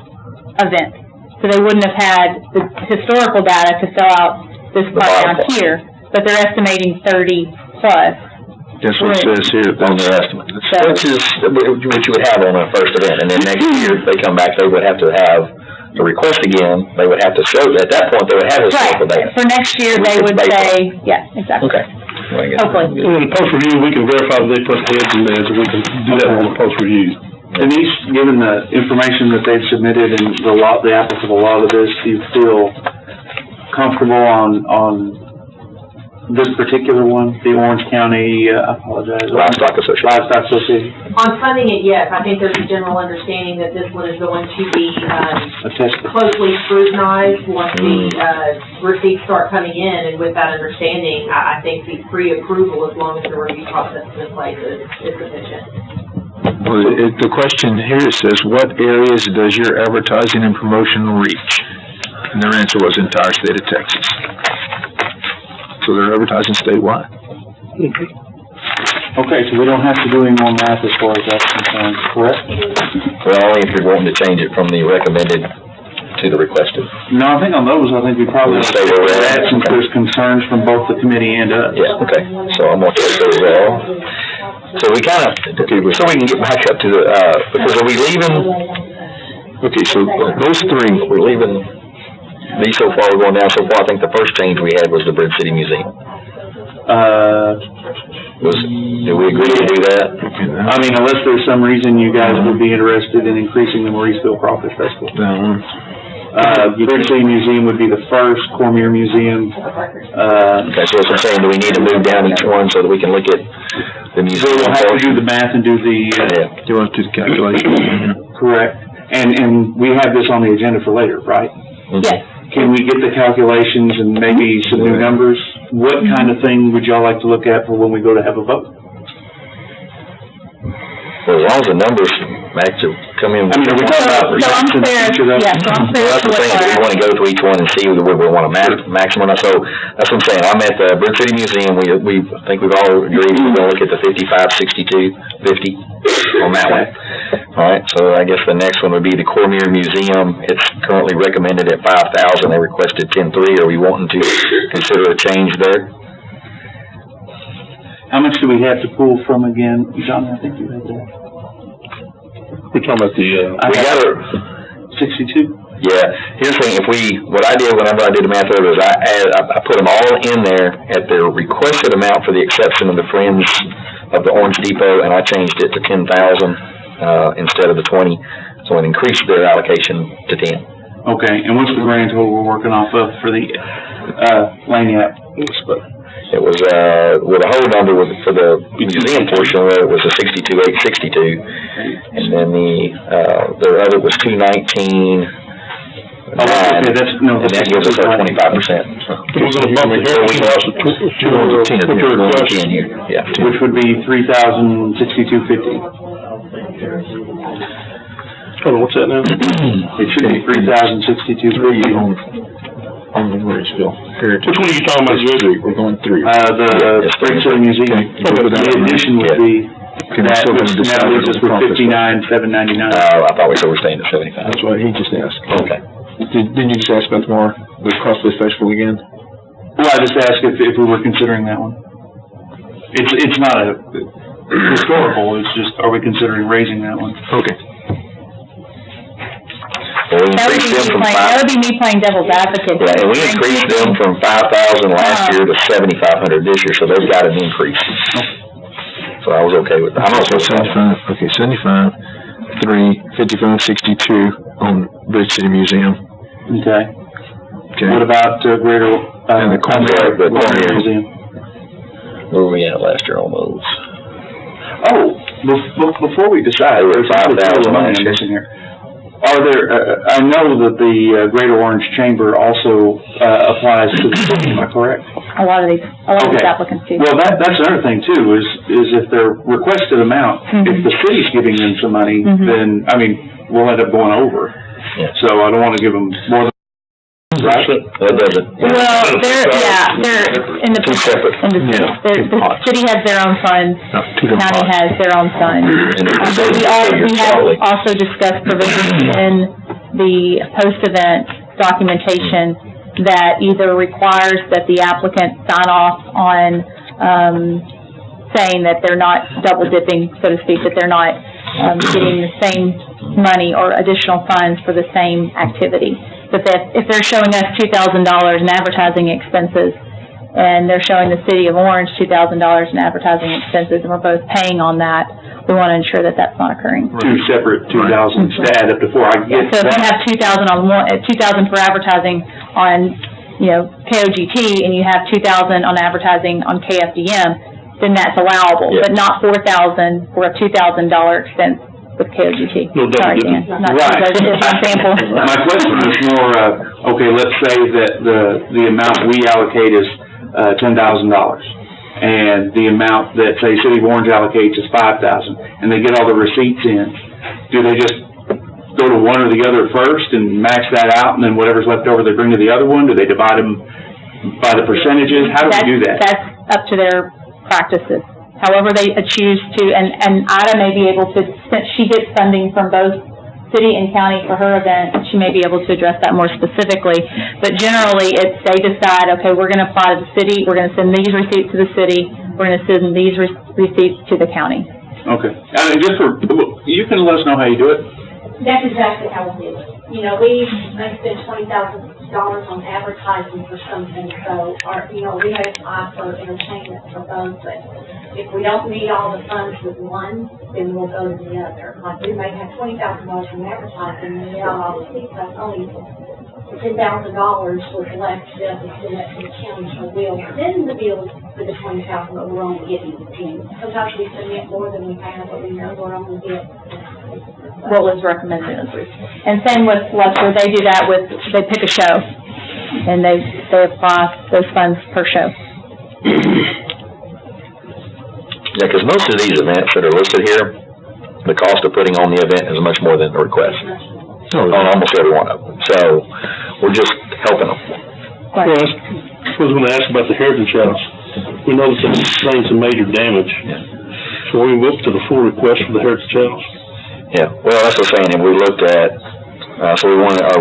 event. So they wouldn't have had the historical data to fill out this part down here, but they're estimating 30 plus. That's what it says here on their estimate. Which is what you would have on a first event, and then next year, if they come back, they would have to have the request again, they would have to show, at that point, they would have historical data. For next year, they would say, yeah, exactly. Okay. Hopefully. In the post-review, we can verify that they put heads and beds, and we can do that on the post-review. Denise, given the information that they've submitted and the applicable law to this, do you feel comfortable on this particular one, the Orange County, I apologize. Livestock Association. On funding it, yes, I think there's a general understanding that this one is going to be, closely scrutinized once the, receipts start coming in, and with that understanding, I think the pre-approval, as long as the review process is in place, is sufficient. Well, the question here says, what areas does your advertising and promotion reach? And their answer was entire state of Texas. So they're advertising statewide. Okay, so we don't have to do any more math as far as that's concerned, correct? Well, only if you're wanting to change it from the recommended to the requested. No, I think on those, I think we probably Stay where we're at. since there's concerns from both the committee and us. Yeah, okay, so I'm gonna take those all. So we kind of, so we can get back up to the, because are we leaving, Okay, so those three, we're leaving these so far, we're going down so far. I think the first change we had was the Bridge City Museum. Do we agree to do that? I mean, unless there's some reason you guys would be interested in increasing the Mauriceville Crawfish Festival. Bridge City Museum would be the first, Cormier Museum. Okay, so what I'm saying, do we need to move down each one so that we can look at the museum? We'll have to do the math and do the, do you want to do the calculation? correct. And we have this on the agenda for later, right? Yes. Can we get the calculations and maybe some new numbers? What kind of thing would y'all like to look at for when we go to have a vote? Well, as long as the numbers match, come in. I mean, are we talking about So I'm clear, yeah, so I'm clear Well, to that's the what thing, we want to go through each one and see where we want to maximum. So that's what I'm saying. I'm at the Bridge City Museum. We think we've all agreed we're going to look at the 55, 62, 50 on that one. All right. So I guess the next one would be the Cormier Museum. It's currently recommended at 5,000. They requested 10,300. Are we wanting to consider a change there? How much do we have to pull from again? John, I think you had that. We're talking about the, We got to. 62? Yeah, here's the thing, what I did whenever I did the math over is I put them all in there at their requested amount for the exception of the Friends of the Orange Depot, and I changed it to 10,000, instead of the 20, so it increased their allocation to 10. Okay, and what's the grand total we're working off of for the, lanyard? It was, with a whole number for the museum portion, it was a 62,862, and then the other was 219. Oh, okay, that's, no, And that gives us our 25%. we're gonna bump it here, we lost the Yeah. which would be 3,062.50. Hold on, what's that now? It should be 3,062.50. On the Mauriceville. Which one are you talking about, Judge? We're going through. The Bridge City Museum. The addition would be, that leaves us with 59,799. I thought we were staying at 75. That's what he just asked. Okay. Didn't you just ask about tomorrow, the Crawfish Festival again? Well, I just asked if we were considering that one. It's not a historical, it's just, are we considering raising that one? Okay. Well, we increased them from that would be me playing devil's advocate. Yeah, and we increased them from 5,000 last year to 7,500 this year, so they've got an increase. So I was okay with that. I'm also 75, okay, 75, 3, 55, 62 on Bridge City Museum. Okay. What about, Greater, And the Cormier Museum? Where were we at last year on those? Oh, before we decide, there's $5,000 missing here. Are there, I know that the Greater Orange Chamber also, applies to the city, am I correct? A lot of these applicants do. Well, that's another thing too, is if their requested amount, if the city's giving them some money, then, I mean, we'll end up going over. Yeah. So I don't wanna give them more than, right? That doesn't. Well, they're in the, Two separate. the city has their own funds, Two different county has their own funds. But we have also discussed provisions in the post-event documentation that either requires that the applicant sign off on, saying that they're not double dipping, so to speak, that they're not, getting the same money or additional funds for the same activity. But that if they're showing us $2,000 in advertising expenses, and they're showing the city of Orange $2,000 in advertising expenses, and we're both paying on that, we want to ensure that that's not occurring. Two separate 2,000 to add up to 4, I get So if that. you have 2,000 on one, 2,000 for advertising on, KOGT, and you have 2,000 on advertising on KFDM, then that's allowable, Yeah. but not 4,000 for a $2,000 expense with KOGT. No double Sorry, Dan, dipping. not Right. just an example. My question is more, okay, let's say that the amount we allocate is, $10,000. And the amount that, say, City of Orange allocates is 5,000, and they get all the receipts in. Do they just go to one or the other first and max that out, and then whatever's left over they bring to the other one? Do they divide them by the percentages? How do we do that? That's up to their practices. However they choose to, and Ida may be able to, since she gets funding from both city and county for her event, she may be able to address that more specifically. But generally, it's, they decide, okay, we're gonna apply to the city, we're gonna send these receipts to the city, we're gonna send these receipts to the county. Okay. I mean, just for, you can let us know how you do it. That's exactly how we do it. We may spend $20,000 on advertising for something, so, we may apply for entertainment for those, but if we don't need all the funds with one, then we'll go to the other. Like, we may have $20,000 from advertising, and we have all the seats, that's only $10,000 was left to send that to the county, so we'll send the bill for the $20,000, but we're only getting the 10. Sometimes we submit more than we have, but we know we're only getting What was recommended. And same with Lester, they do that with, they pick a show, and they apply those funds per show. Yeah, because most of these events that are listed here, the cost of putting on the event is much more than the request. On almost every one of them. So, we're just helping them. Well, I was gonna ask about the Heritage House. We know that it's sustained some major damage. Yeah. So we went to the full request for the Heritage House. Yeah, well, that's what I'm saying, and we looked at, so we want to,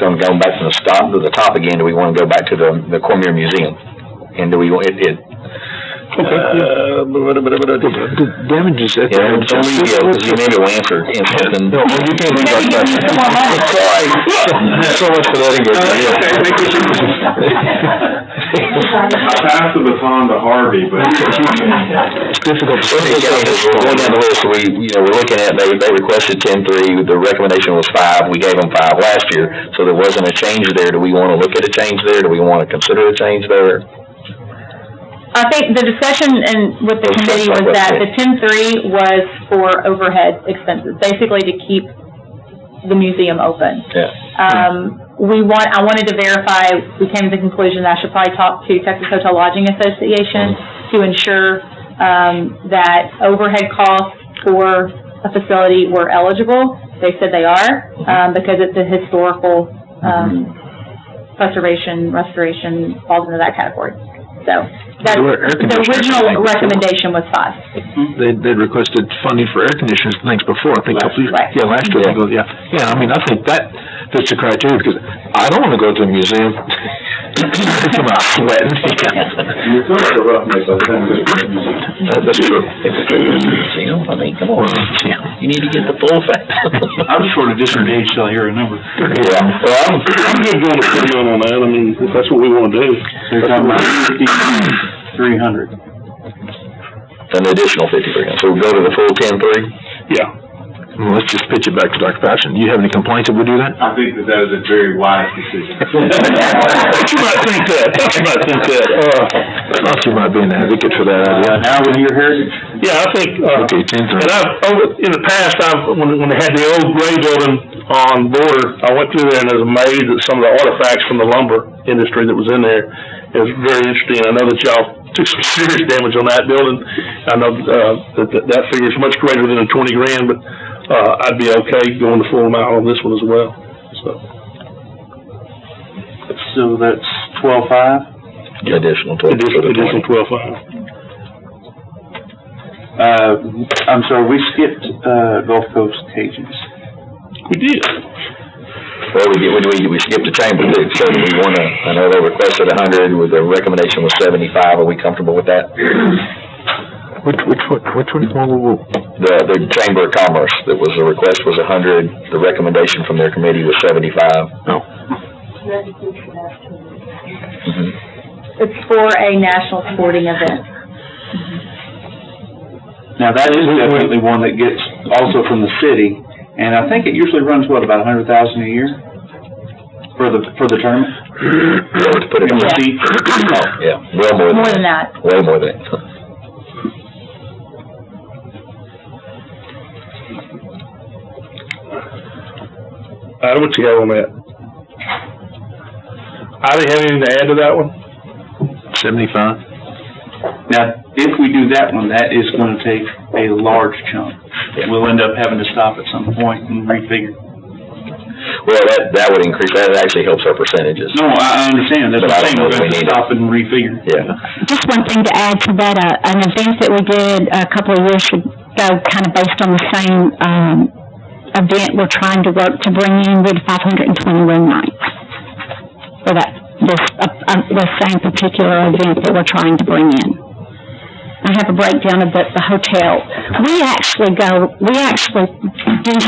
going back to the top again, do we want to go back to the Cormier Museum? And do we want, The damages at yeah, because you maybe will answer in something. No, you can't leave like that. Sorry. So much for letting go. I passed the baton to Harvey, but. It's difficult to say. Going down the list, we're looking at, they requested 10-3, the recommendation was 5, we gave them 5 last year, so there wasn't a change there. Do we want to look at a change there? Do we want to consider a change there? I think the discussion with the committee was that the 10-3 was for overhead expenses, basically to keep the museum open. Yeah. I wanted to verify, we came to the conclusion that I should probably talk to Texas Hotel Lodging Association to ensure that overhead costs for a facility were eligible. They said they are, because it's a historical preservation, restoration, falls into that category. So, the original recommendation was 5. They'd requested funding for air conditioners and things before, I think. Right. Yeah, last year, yeah. Yeah, I mean, I think that fits the criteria, because I don't want to go to a museum. Come out sweating. You're sort of rough, mate, by the time you go to the museum. That's true. I mean, come on, you need to get the full effect. I'm sort of disengaged till I hear a number. Yeah, well, I'm good going to put on that, I mean, if that's what we want to do. They're talking about 5,300. an additional 53. So we'll go to the full 10-3? Yeah. Well, let's just pitch it back to Dr. Patterson. Do you have any complaints if we do that? I think that is a very wise decision. You might think that, you might think that, Thought you might be an advocate for that idea. Now with your heritage, yeah, I think, Okay, 10-3. and in the past, when they had the old gray building on Border, I went through there and I was amazed at some of the artifacts from the lumber industry that was in there. It was very interesting. I know that y'all took some serious damage on that building. I know, that figure is much greater than $20,000, but, I'd be okay going the full amount on this one as well, so that's 12.5. Additional 12. Additional 12.5. I'm sorry, we skipped, Gulf Coast Cajuns. We did. Well, we skipped the chamber too, so we wanna, I know they requested 100, with the recommendation was 75, are we comfortable with that? Which one? The Chamber of Commerce, that was, the request was 100, the recommendation from their committee was 75. Oh. It's for a national sporting event. Now, that is definitely one that gets also from the city, and I think it usually runs, what, about $100,000 a year for the tournament? To put it in the seat? Oh, yeah, well more than that. Way more than that. What you have on that? I didn't have anything to add to that one. 75. Now, if we do that one, that is going to take a large chunk. We'll end up having to stop at some point and refigure. Well, that would increase, that actually helps our percentages. No, I understand, that's what I'm saying, we're going to stop and refigure. Yeah. Just one thing to add to that, an event that we did a couple of years ago, kind of based on the same, event we're trying to work to bring in with 520 room nights. For that, the same particular event that we're trying to bring in. I have a breakdown of the hotel. We actually do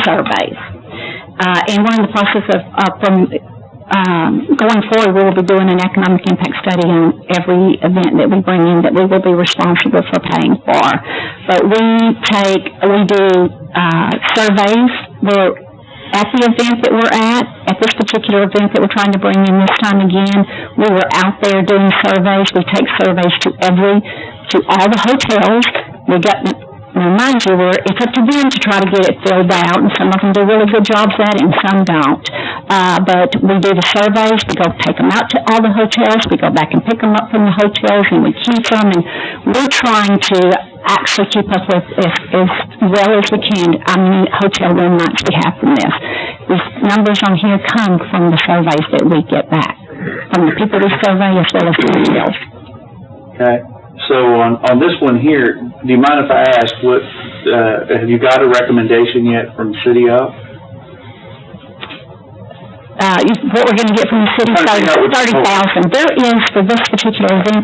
surveys. And one of the process going forward, we will be doing an economic impact study on every event that we bring in that we will be responsible for paying for. But we do surveys. We're at the event that we're at this particular event that we're trying to bring in this time again, we were out there doing surveys. We take surveys to all the hotels. Mind you, it's up to them to try to get it filled out, and some of them do really good jobs at it, and some don't. But we do the surveys, we go take them out to all the hotels, we go back and pick them up from the hotels, and we keep them, and we're trying to actually keep up with as well as we can how many hotel room nights we have from this. These numbers on here come from the surveys that we get back, from the people we survey as well as the hotels. Okay. So on this one here, do you mind if I ask have you got a recommendation yet from City Up? What we're going to get from the city, 30,000. There is, for this particular event,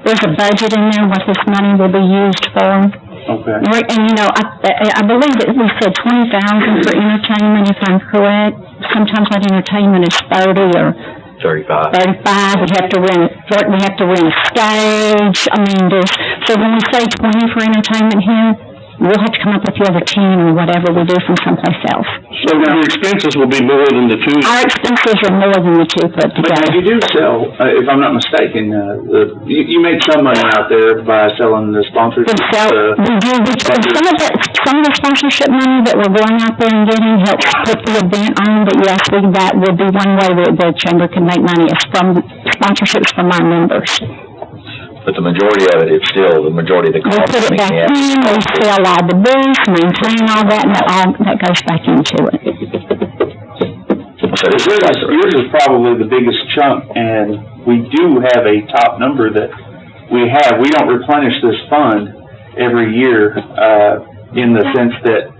there's a budget in there, what this money will be used for. Okay. And I believe that we said 20,000 for entertainment, if I'm correct. Sometimes that entertainment is 30 or 35. 35, we have to rent a stage, so when we say 20 for entertainment here, we'll have to come up with the other 10 or whatever we do from someplace else. So your expenses will be more than the two? Our expenses are more than the two put together. But you do sell, if I'm not mistaken, you make some money out there by selling the sponsorship. We do. Some of the sponsorship money that we're going out there and getting helps put the event on, but yes, that would be one way that the chamber can make money, is from sponsorships from our members. But the majority of it, it's still the majority of the cost. We put it back in, we sell all the booths, maintain all that, and that goes back into it. So yours is probably the biggest chunk, and we do have a top number that we have. We don't replenish this fund every year, in the sense that,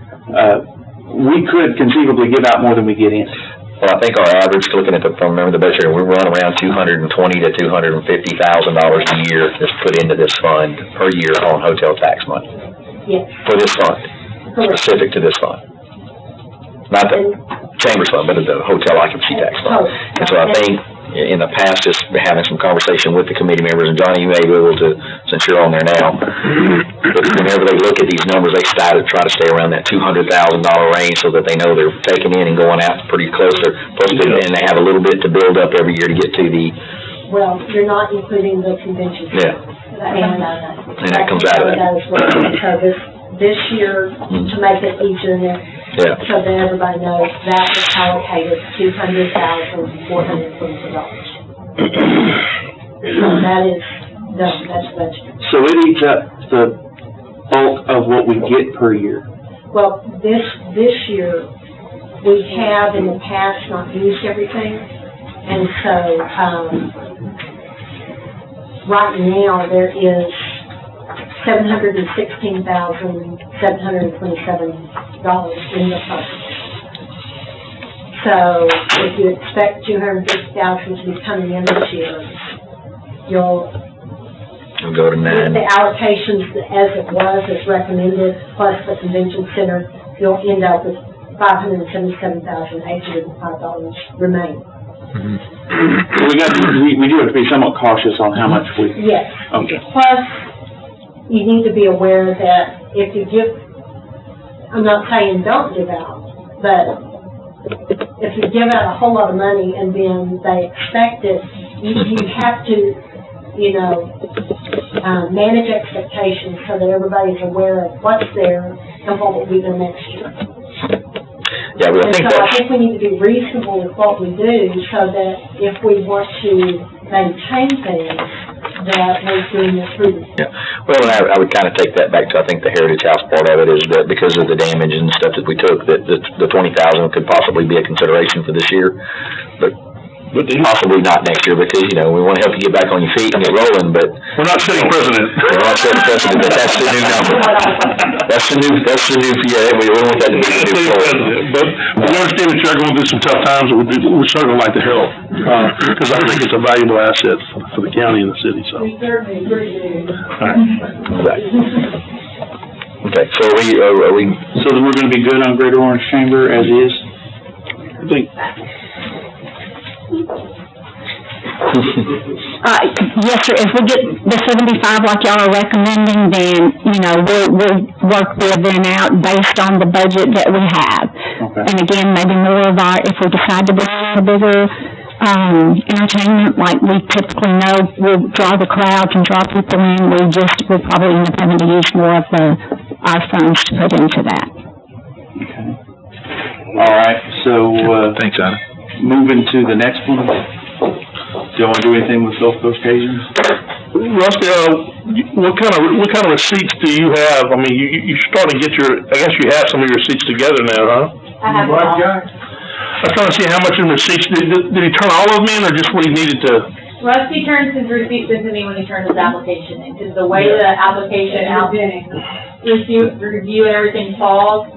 we could conceivably give out more than we get in. Well, I think our average, looking at if I remember the best year, we run around $220,000 to $250,000 a year that's put into this fund per year on hotel tax money. Yes. For this fund, specific to this fund. Not the chamber's fund, but the hotel occupancy tax fund. And so I think in the past, just having some conversation with the committee members, and Johnny, you may be able to, since you're on there now, but whenever they look at these numbers, they try to stay around that $200,000 range so that they know they're taking in and going out pretty close. They're supposed to, and they have a little bit to build up every year to get to the. Well, you're not including the convention. Yeah. And that comes out of that. So this year, to make it easier, Yeah. so that everybody knows, that was allocated $200,422. So that is, that's budgeted. So it eats up the bulk of what we get per year. Well, this year, we have in the past not used everything, and so, right now, there is $716,727 in the fund. So if you expect $250,000 to be coming in this year, you'll go to 9. with the allocations as it was, as recommended, plus the convention center, you'll end up with $577,805 remaining. We do have to be somewhat cautious on how much we. Yes. Okay. Plus, you need to be aware that if you give, I'm not saying don't give out, but if you give out a whole lot of money and then they expect it, you have to, manage expectations so that everybody's aware of what's there and what will be there next year. Yeah, well, I think we need to be reasonable with what we do so that if we want to maintain things, that we're doing it through. Yeah, well, I would kind of take that back to, I think the Heritage House part of it is that because of the damage and stuff that we took, that the $20,000 could possibly be a consideration for this year, but possibly not next year because, we want to help you get back on your feet and get rolling, but. We're not setting precedent. We're not setting precedent, but that's the new number. That's the new, we want that to be the new floor. But we understand that you're going through some tough times, and we're certainly like to help, because I think it's a valuable asset for the county and the city, so. We certainly do. Okay, so are we? So then we're gonna be good on Greater Orange Chamber as is? I think. Yes, sir, if we get the 75 like y'all are recommending, then, we'll work the event out based on the budget that we have. Okay. And again, maybe more of if we decide to bring a bigger, entertainment, like we typically know, we'll draw the crowds and draw people in, we'll probably end up having to use more of our funds to put into that. Okay. All right, so, Thanks, Anna. moving to the next one. Do you want to do anything with Gulf Coast Cajuns? Rusty, what kind of receipts do you have? I mean, you're starting to get I guess you have some of your receipts together now, huh? I have I'm trying to see how much in receipts, did he turn all of them in, or just what he needed to? Rusty turns his receipts into me when he turns his application in, because the way the application review and everything falls,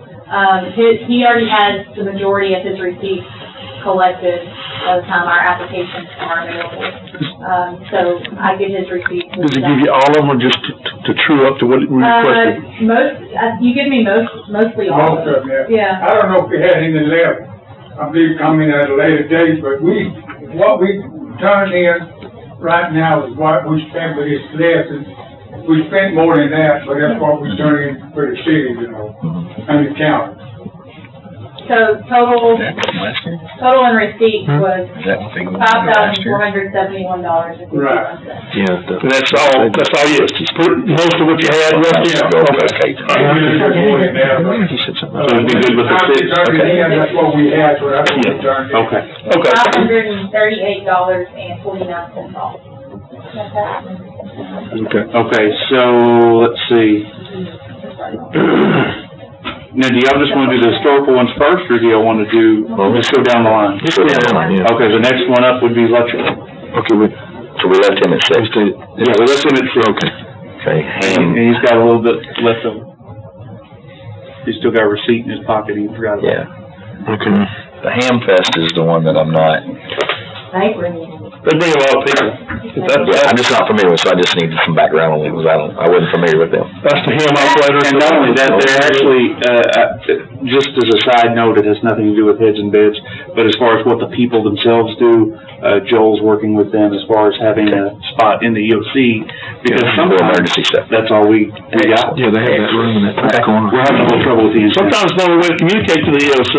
he already has the majority of his receipts collected by the time our applications are available. So I get his receipts. Does he give you all of them, or just to true up to what we requested? You give me mostly all of them. Yeah. I don't know if we had any left, I believe coming at a later date, but what we turned in right now is what we spent with this list. We spent more than that, but that's what we turned in for the city, and the county. So total in receipts was $5,471. Right. Yeah, that's all you, most of what you had, Rusty? Okay. He said something. So it'd be good with the six? Okay. That's what we had, so that's what we turned in. Okay. $538.49. Okay, so, let's see. Now, do y'all just want to do the historical ones first, or do y'all want to just go down the line? Just go down the line, yeah. Okay, the next one up would be Lutcher. Okay, so we left him at 6. Yeah, we left him at 6. Okay, And he's got a little bit left of, he's still got a receipt in his pocket, he forgot about. Yeah. Okay. The Ham Fest is the one that I'm not. They bring in. They bring a lot of people. Yeah, I'm just not familiar with, so I just needed some background on it, because I wasn't familiar with them. That's the him operator. And not only that, they're actually, just as a side note, it has nothing to do with heads and beds, but as far as what the people themselves do, Joel's working with them as far as having a spot in the EOC, because sometimes Emergency stuff. that's all we got. Yeah, they have that room in that back corner. We're having a little trouble with the internet. Sometimes the only way to communicate to the EOC.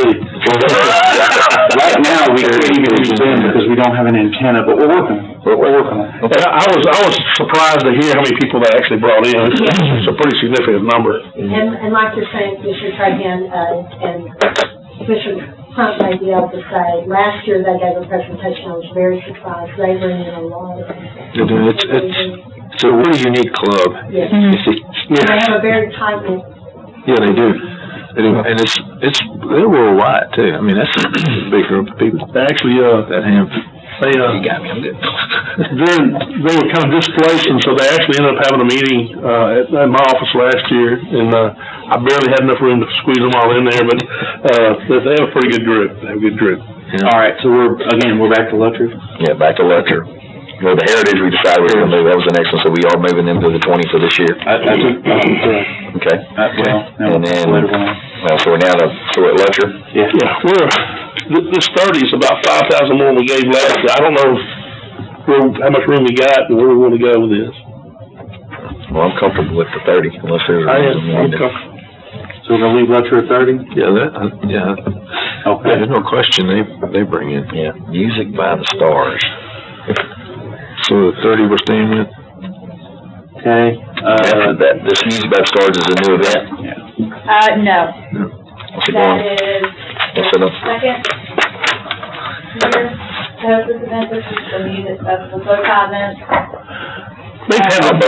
Right now, we can't even use them because we don't have an antenna, but we're working on it. We're working on it. I was surprised to hear how many people they actually brought in. It's a pretty significant number. And like you're saying, Commissioner Trahan, and Commissioner Hunt may be able to say, last year they gave a presentation, I was very surprised, they bring in a lot of. It's a really unique club. Yes. Yeah. They have a very tight knit. Yeah, they do. And they're worldwide too. I mean, that's a big group of people. Actually, That ham. You got me, I'm good. they were kind of displaced, and so they actually ended up having a meeting, at my office last year, and, I barely had enough room to squeeze them all in there, but, they have a pretty good group. They have a good group. Yeah. All right, so we're back to Lutcher. Yeah, back to Lutcher. Well, the Heritage, we decided we were gonna move, that was the next one, so we are moving them to the 20 for this year. Okay. And then, so we're now at Lutcher? Yeah. Yeah, this 30 is about 5,000 more than we gave last year. I don't know how much room we got and where we want to go with this. Well, I'm comfortable with the 30, unless there's a reason we need to. So we're gonna leave Lutcher at 30? Yeah, Okay. there's no question they bring in. Yeah, Music by the Stars. So the 30 we're staying with? Okay, This Music by the Stars is a new event? yeah. No. What's it That going? is What's it the on? second year to host this event. This is the music festival, so 5 minutes. They've had an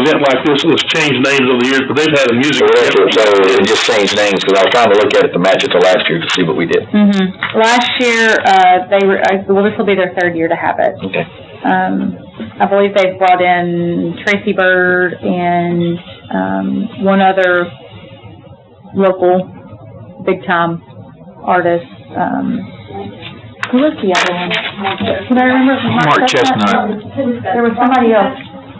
event like this that's changed names over the years, but they've had a music event. So it just changed names, because I was trying to look at it to match it to last year to see what we did. Last year, this will be their 3rd year to have it. Okay. I believe they've brought in Tracy Bird and, one other local big-time artist. Who was the other one? Can I remember? Mark Chestnut. There was somebody else.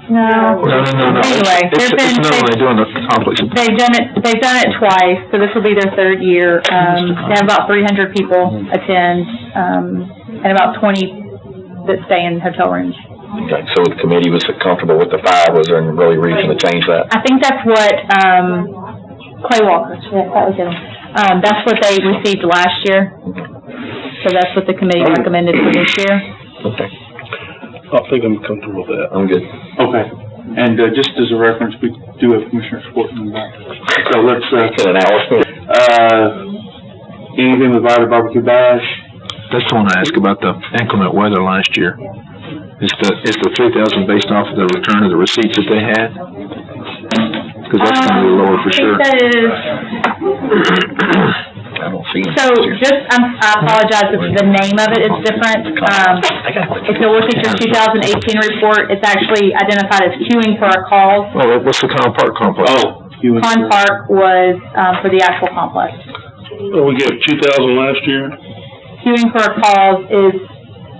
No. No. Anyway, It's another one they're doing the complex. They've done it twice, so this will be their 3rd year. They have about 300 people attend, and about 20 that stay in hotel rooms. Okay, so the committee was comfortable with the 5, was there any really reason to change that? I think that's what, Clay Walker, yes, that was him. That's what they received last year. So that's what the committee recommended for this year. Okay. I think I'm comfortable with that. I'm good. Okay, and, just as a reference, we do have Commissioner Sportman back. So let's, In an hour. anything with Vital Barbecue Bash? That's the one I asked about the inclement weather last year. Is the 3,000 based off of the return of the receipts that they had? Because that's gonna be lower for sure. I think that is, I don't see it. so I apologize if the name of it is different. If you look at your 2018 report, it's actually identified as queuing for our calls. Oh, what's the Con Park complex? Con Park was, for the actual complex. Oh, we gave 2,000 last year. Queuing for our calls is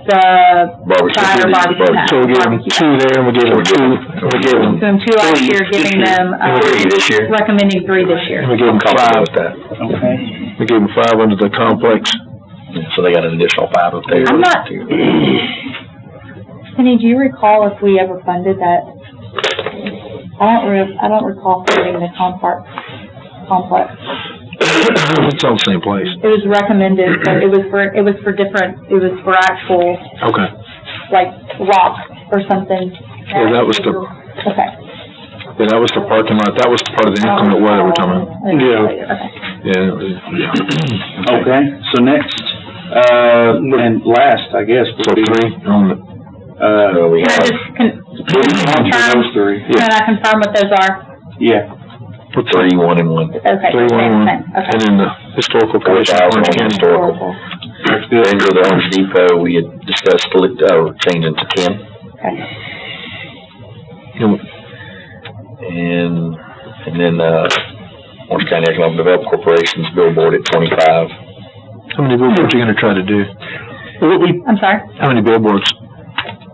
the fire barbecue. So we gave them 2 there, and we gave them 2, and we gave them... Giving them 2 last year, giving them, 3 this year. recommending 3 this year. And we gave them 5. With that. Okay. We gave them 5 under the complex. So they got an additional 5 up there. I'm not, Penny, do you recall if we ever funded that? I don't recall funding the complex. It's all the same place. It was recommended, but it was for actual, Okay. like, rock or something. Yeah, that was the... Okay. Yeah, that was the parking lot. That was part of the inclement weather we're talking about. Yeah. Okay, so next, and last, I guess, So would be, 3 on the... We Can I have, just confirm, those 3. can I confirm what those are? Yeah. 3, 1, and 1. Okay. 3, 1, 1. Okay. And then the historical commission, 4,000 Orange on County. historical. Then to the Orange Depot, we had discussed changing to 10. Okay. And then, Orange County Economic Development Corporation's billboard at 25. How many billboards are you gonna try to do? I'm sorry? How many billboards?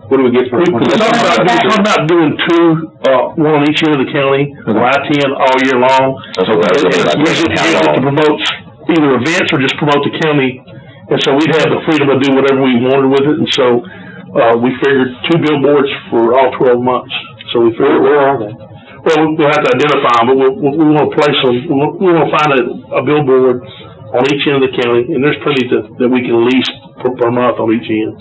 What do we get for? We're talking about doing two, one on each end of the county, I-10 all year long. That's what I was thinking about. To promote either events or just promote the county. And so we'd have the freedom to do whatever we wanted with it. And so, we figured 2 billboards for all 12 months. So we figured. Where are they? Well, we'll have to identify them, but we want to place them, we want to find a billboard on each end of the county, and there's plenty that we can lease per month on each end.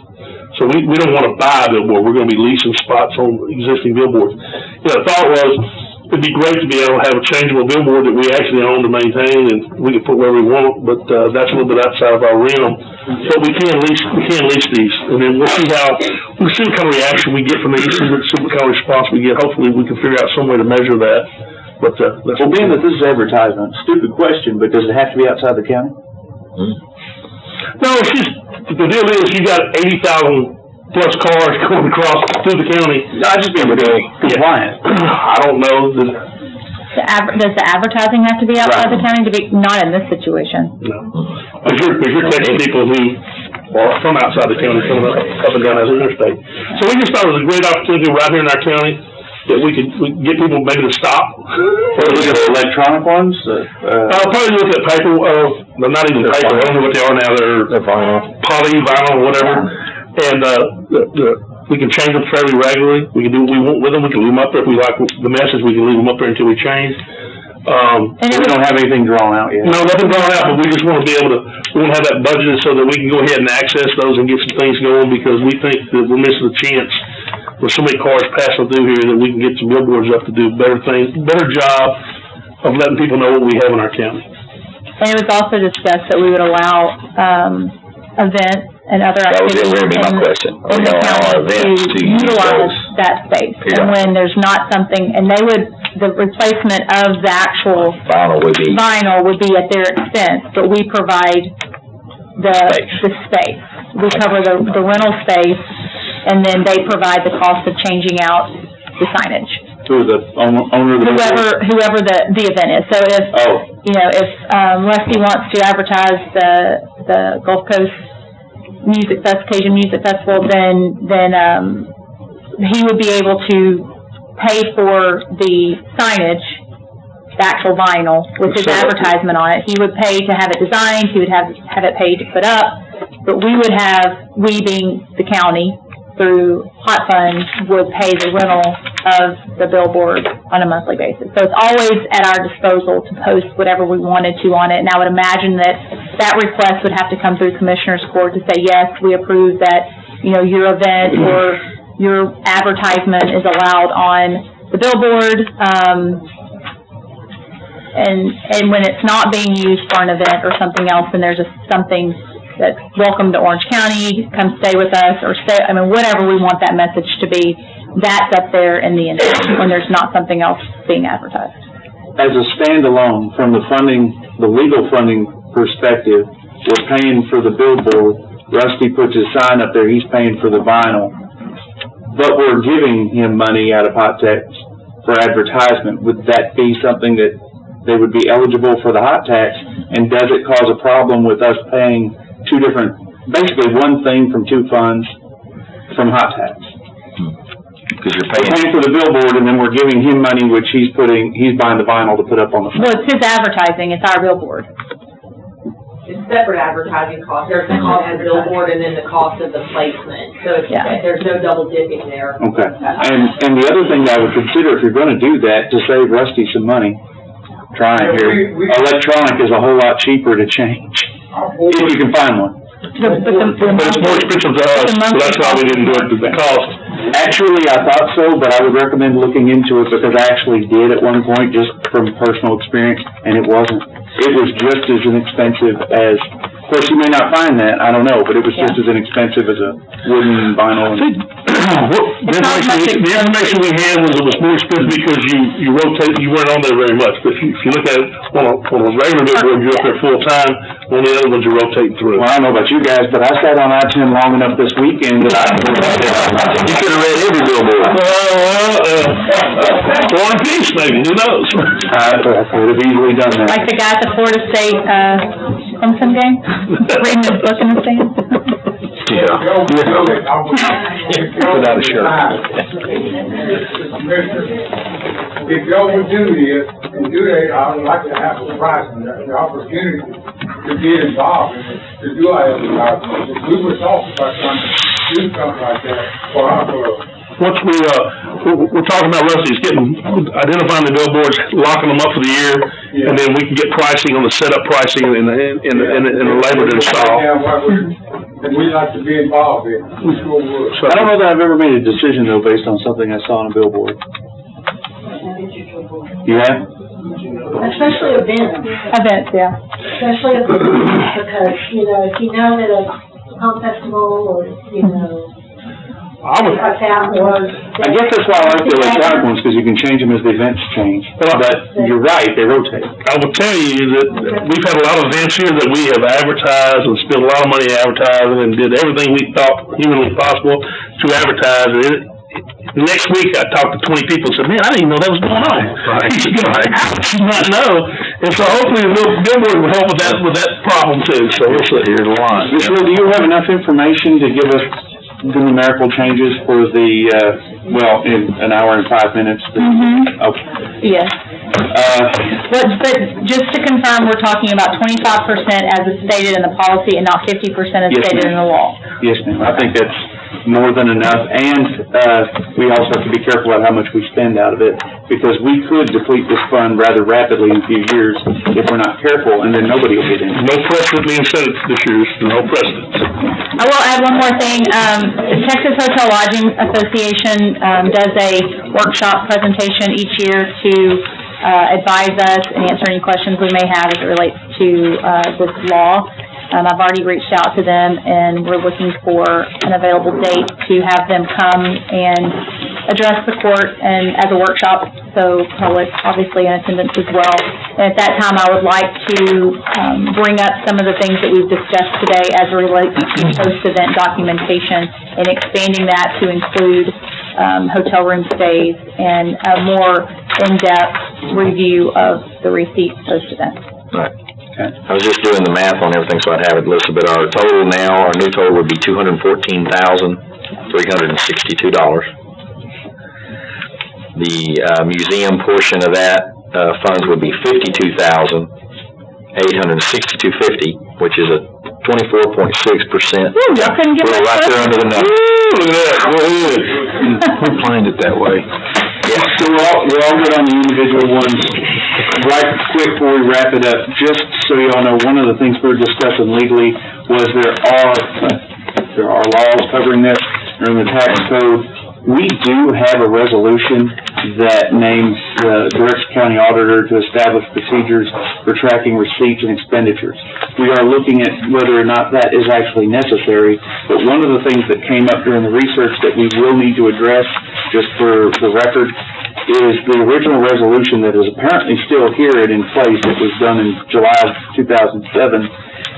So we don't want to buy a billboard, we're gonna be leasing spots on existing billboards. Yeah, the thought was, it'd be great to be able to have a changeable billboard that we actually own to maintain, and we can put where we want, but, that's a little bit outside of our realm. But we can lease these, and then we'll see what kind of reaction we get from these, see what kind of response we get. Hopefully, we can figure out some way to measure that, but, Well, being that this is advertisement, stupid question, but does it have to be outside the county? No, it's just, the deal is, you got 80,000 plus cars going across through the county. No, I just mean we're doing compliant. I don't know, Does the advertising have to be outside the county to be, not in this situation? no. If you're catching people who are from outside the county coming up and down that interstate. So we just thought it was a great opportunity right here in our county that we could get people maybe to stop. Or look at electronic ones? I'll probably look at paper, not even paper, I don't know what they are now, they're vinyl, whatever. And, we can change them fairly regularly. We can do what we want with them. We can leave them up there. If we like the message, we can leave them up there until we change. We don't have anything drawn out yet. No, nothing drawn out, but we just want to be able to, we want to have that budgeted so that we can go ahead and access those and get some things going, because we think that we're missing a chance with so many cars passing through here that we can get some billboards up to do better job of letting people know what we have in our county. And it was also discussed that we would allow, events and other activities That was going to be my question. in the county to utilize that space. Yeah. And when there's not something, and the replacement of the actual Vinyl would be at their expense, but we provide the space. We cover the rental space, and then they provide the cost of changing out the signage. To the owner of the billboard? Whoever the event is. So if Rusty wants to advertise the Gulf Coast Cajun Music Festival, then he would be able to pay for the signage, the actual vinyl, with his advertisement on it. He would pay to have it designed, he would have it paid to put up, but we being the county, through hot funds, would pay the rental of the billboard on a monthly basis. So it's always at our disposal to post whatever we wanted to on it, and I would imagine that request would have to come through Commissioner's Court to say, yes, we approve that, your event or your advertisement is allowed on the billboard, and when it's not being used for an event or something else, then there's something that's welcome to Orange County, come stay with us, or whatever we want that message to be, that's up there in the intent when there's not something else being advertised. As a standalone, from the legal funding perspective, we're paying for the billboard. Rusty puts his sign up there, he's paying for the vinyl. But we're giving him money out of hot tax for advertisement. Would that be something that they would be eligible for the hot tax? And does it cause a problem with us paying basically one thing from two funds from hot tax? Because you're We're paying for the billboard, and then we're giving him money, which he's buying the vinyl to put up on the front. Well, it's his advertising, it's our billboard. It's separate advertising costs. There's the cost of the billboard and then the cost of the placement. So there's no double dipping there. Okay. And the other thing that I would consider, if you're gonna do that, to save Rusty some money, try it here. Electronic is a whole lot cheaper to change, if you can find one. But it's more expensive to us, so that's why we didn't do it, the cost. Actually, I thought so, but I would recommend looking into it, because I actually did at one point, just from personal experience, and it wasn't. It was just as inexpensive as, of course, you may not find that, I don't know, but it was just as inexpensive as a wooden vinyl. The information we had was it was more expensive because you rotate, you weren't on there very much. But if you look at it on a regular billboard, you're up there full time. On the other ones, you're rotating through. Well, I don't know about you guys, but I sat on I-10 long enough this weekend that you could have read every billboard. War and Peace, maybe, who knows? I could have easily done that. Like the guy at the Florida State, Clemson game, reading his book in the stands. Joe would do it, I would. Put out a shirt. If Joe would do this, and do that, I would like to have a price and the opportunity to get involved in it, to do advertising. If we would talk about something, do something like that for our club. Once we're talking about Rusty's identifying the billboards, locking them up for the year, and then we can get pricing on the setup pricing and the labor to install. And we'd like to be involved in, we sure would. I don't know that I've ever made a decision though based on something I saw on a billboard. You have? Especially events. Events, yeah. Especially events, because, if you know that a pump festival or, I guess that's why I like the electronic ones, because you can change them as the events change. But you're right, they rotate. I will tell you that we've had a lot of events here that we have advertised and spent a lot of money advertising and did everything we thought humanly possible to advertise. Next week, I talked to 20 people and said, man, I didn't even know that was going on. Right. How did you not know? And so hopefully the billboard will help with that problem too. So we'll see. Here's the line. Do you have enough information to give us the numerical changes for the, in an hour and 5 minutes? Okay. Yes. But just to confirm, we're talking about 25% as is stated in the policy and not 50% as stated in the law. Yes, ma'am. I think that's more than enough, and we also have to be careful about how much we spend out of it, because we could deplete this fund rather rapidly in a few years if we're not careful, and then nobody will get in. No precedent being set this year, no precedent. I will add one more thing. Texas Hotel Lodging Association does a workshop presentation each year to advise us and answer any questions we may have as it relates to this law. I've already reached out to them, and we're looking for an available date to have them come and address the court and as a workshop, so public, obviously, in attendance as well. And at that time, I would like to bring up some of the things that we've discussed today as it relates to post-event documentation and expanding that to include hotel room stays and a more in-depth review of the receipts post-event. Right. Okay. I was just doing the math on everything, so I'd have it listed, but our total now, our new total would be $214,362. The museum portion of that funds would be $52,862.50, which is a 24.6%. Y'all couldn't get We're right there under the number. Look at that. Go ahead. We planned it that way. Yeah, so we're all good on the individual ones. Right quick before we wrap it up, just so y'all know, one of the things we were discussing legally was there are laws covering this. They're in the tax code. We do have a resolution that names directs the county auditor to establish procedures for tracking receipts and expenditures. We are looking at whether or not that is actually necessary, but one of the things that came up during the research that we will need to address, just for the record, is the original resolution that is apparently still here and in place. It was done in July of 2007.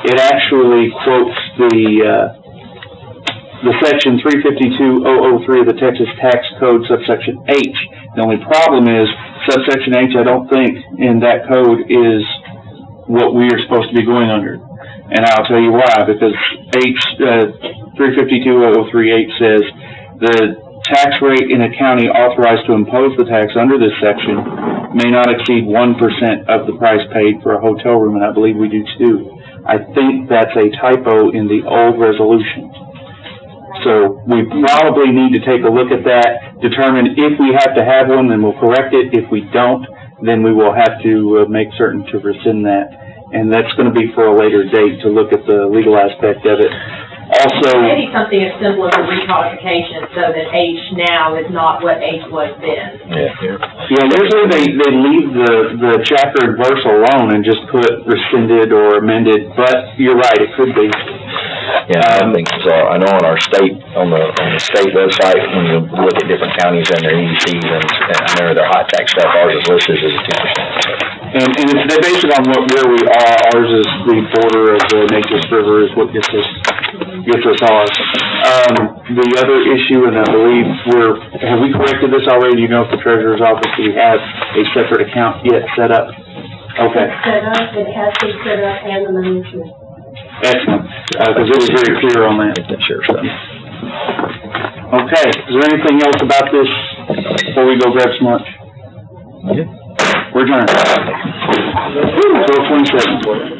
It actually quotes the section 352.003 of the Texas Tax Code, subsection H. The only problem is subsection H, I don't think, in that code is what we are supposed to be going under. And I'll tell you why, because H, 352.003H says the tax rate in a county authorized to impose the tax under this section may not exceed 1% of the price paid for a hotel room, and I believe we do too. I think that's a typo in the old resolution. So we probably need to take a look at that, determine if we have to have one, then we'll correct it. If we don't, then we will have to make certain to rescind that. And that's going to be for a later date to look at the legal aspect of it. Also, maybe something as simple as a recodification so that H now is not what H was then. Yeah, usually they leave the chapter and verse alone and just put rescinded or amended, but you're right, it could be. Yeah, I think so. I know on our state, on the state website, when you look at different counties and their EDCs and I know their hot tax stuff, ours is listed as a 2%. And they base it on where we are. Ours is the border of the Nature's River is what gets us ours. The other issue, and I believe have we corrected this already? Do you know if the treasurer's office, do we have a separate account yet set up? Okay. It's set up, it has been set up, and the money is Excellent, because it was very clear on that. That share stuff. Okay, is there anything else about this before we go grab some lunch? Yeah. We're adjourned. 12:27.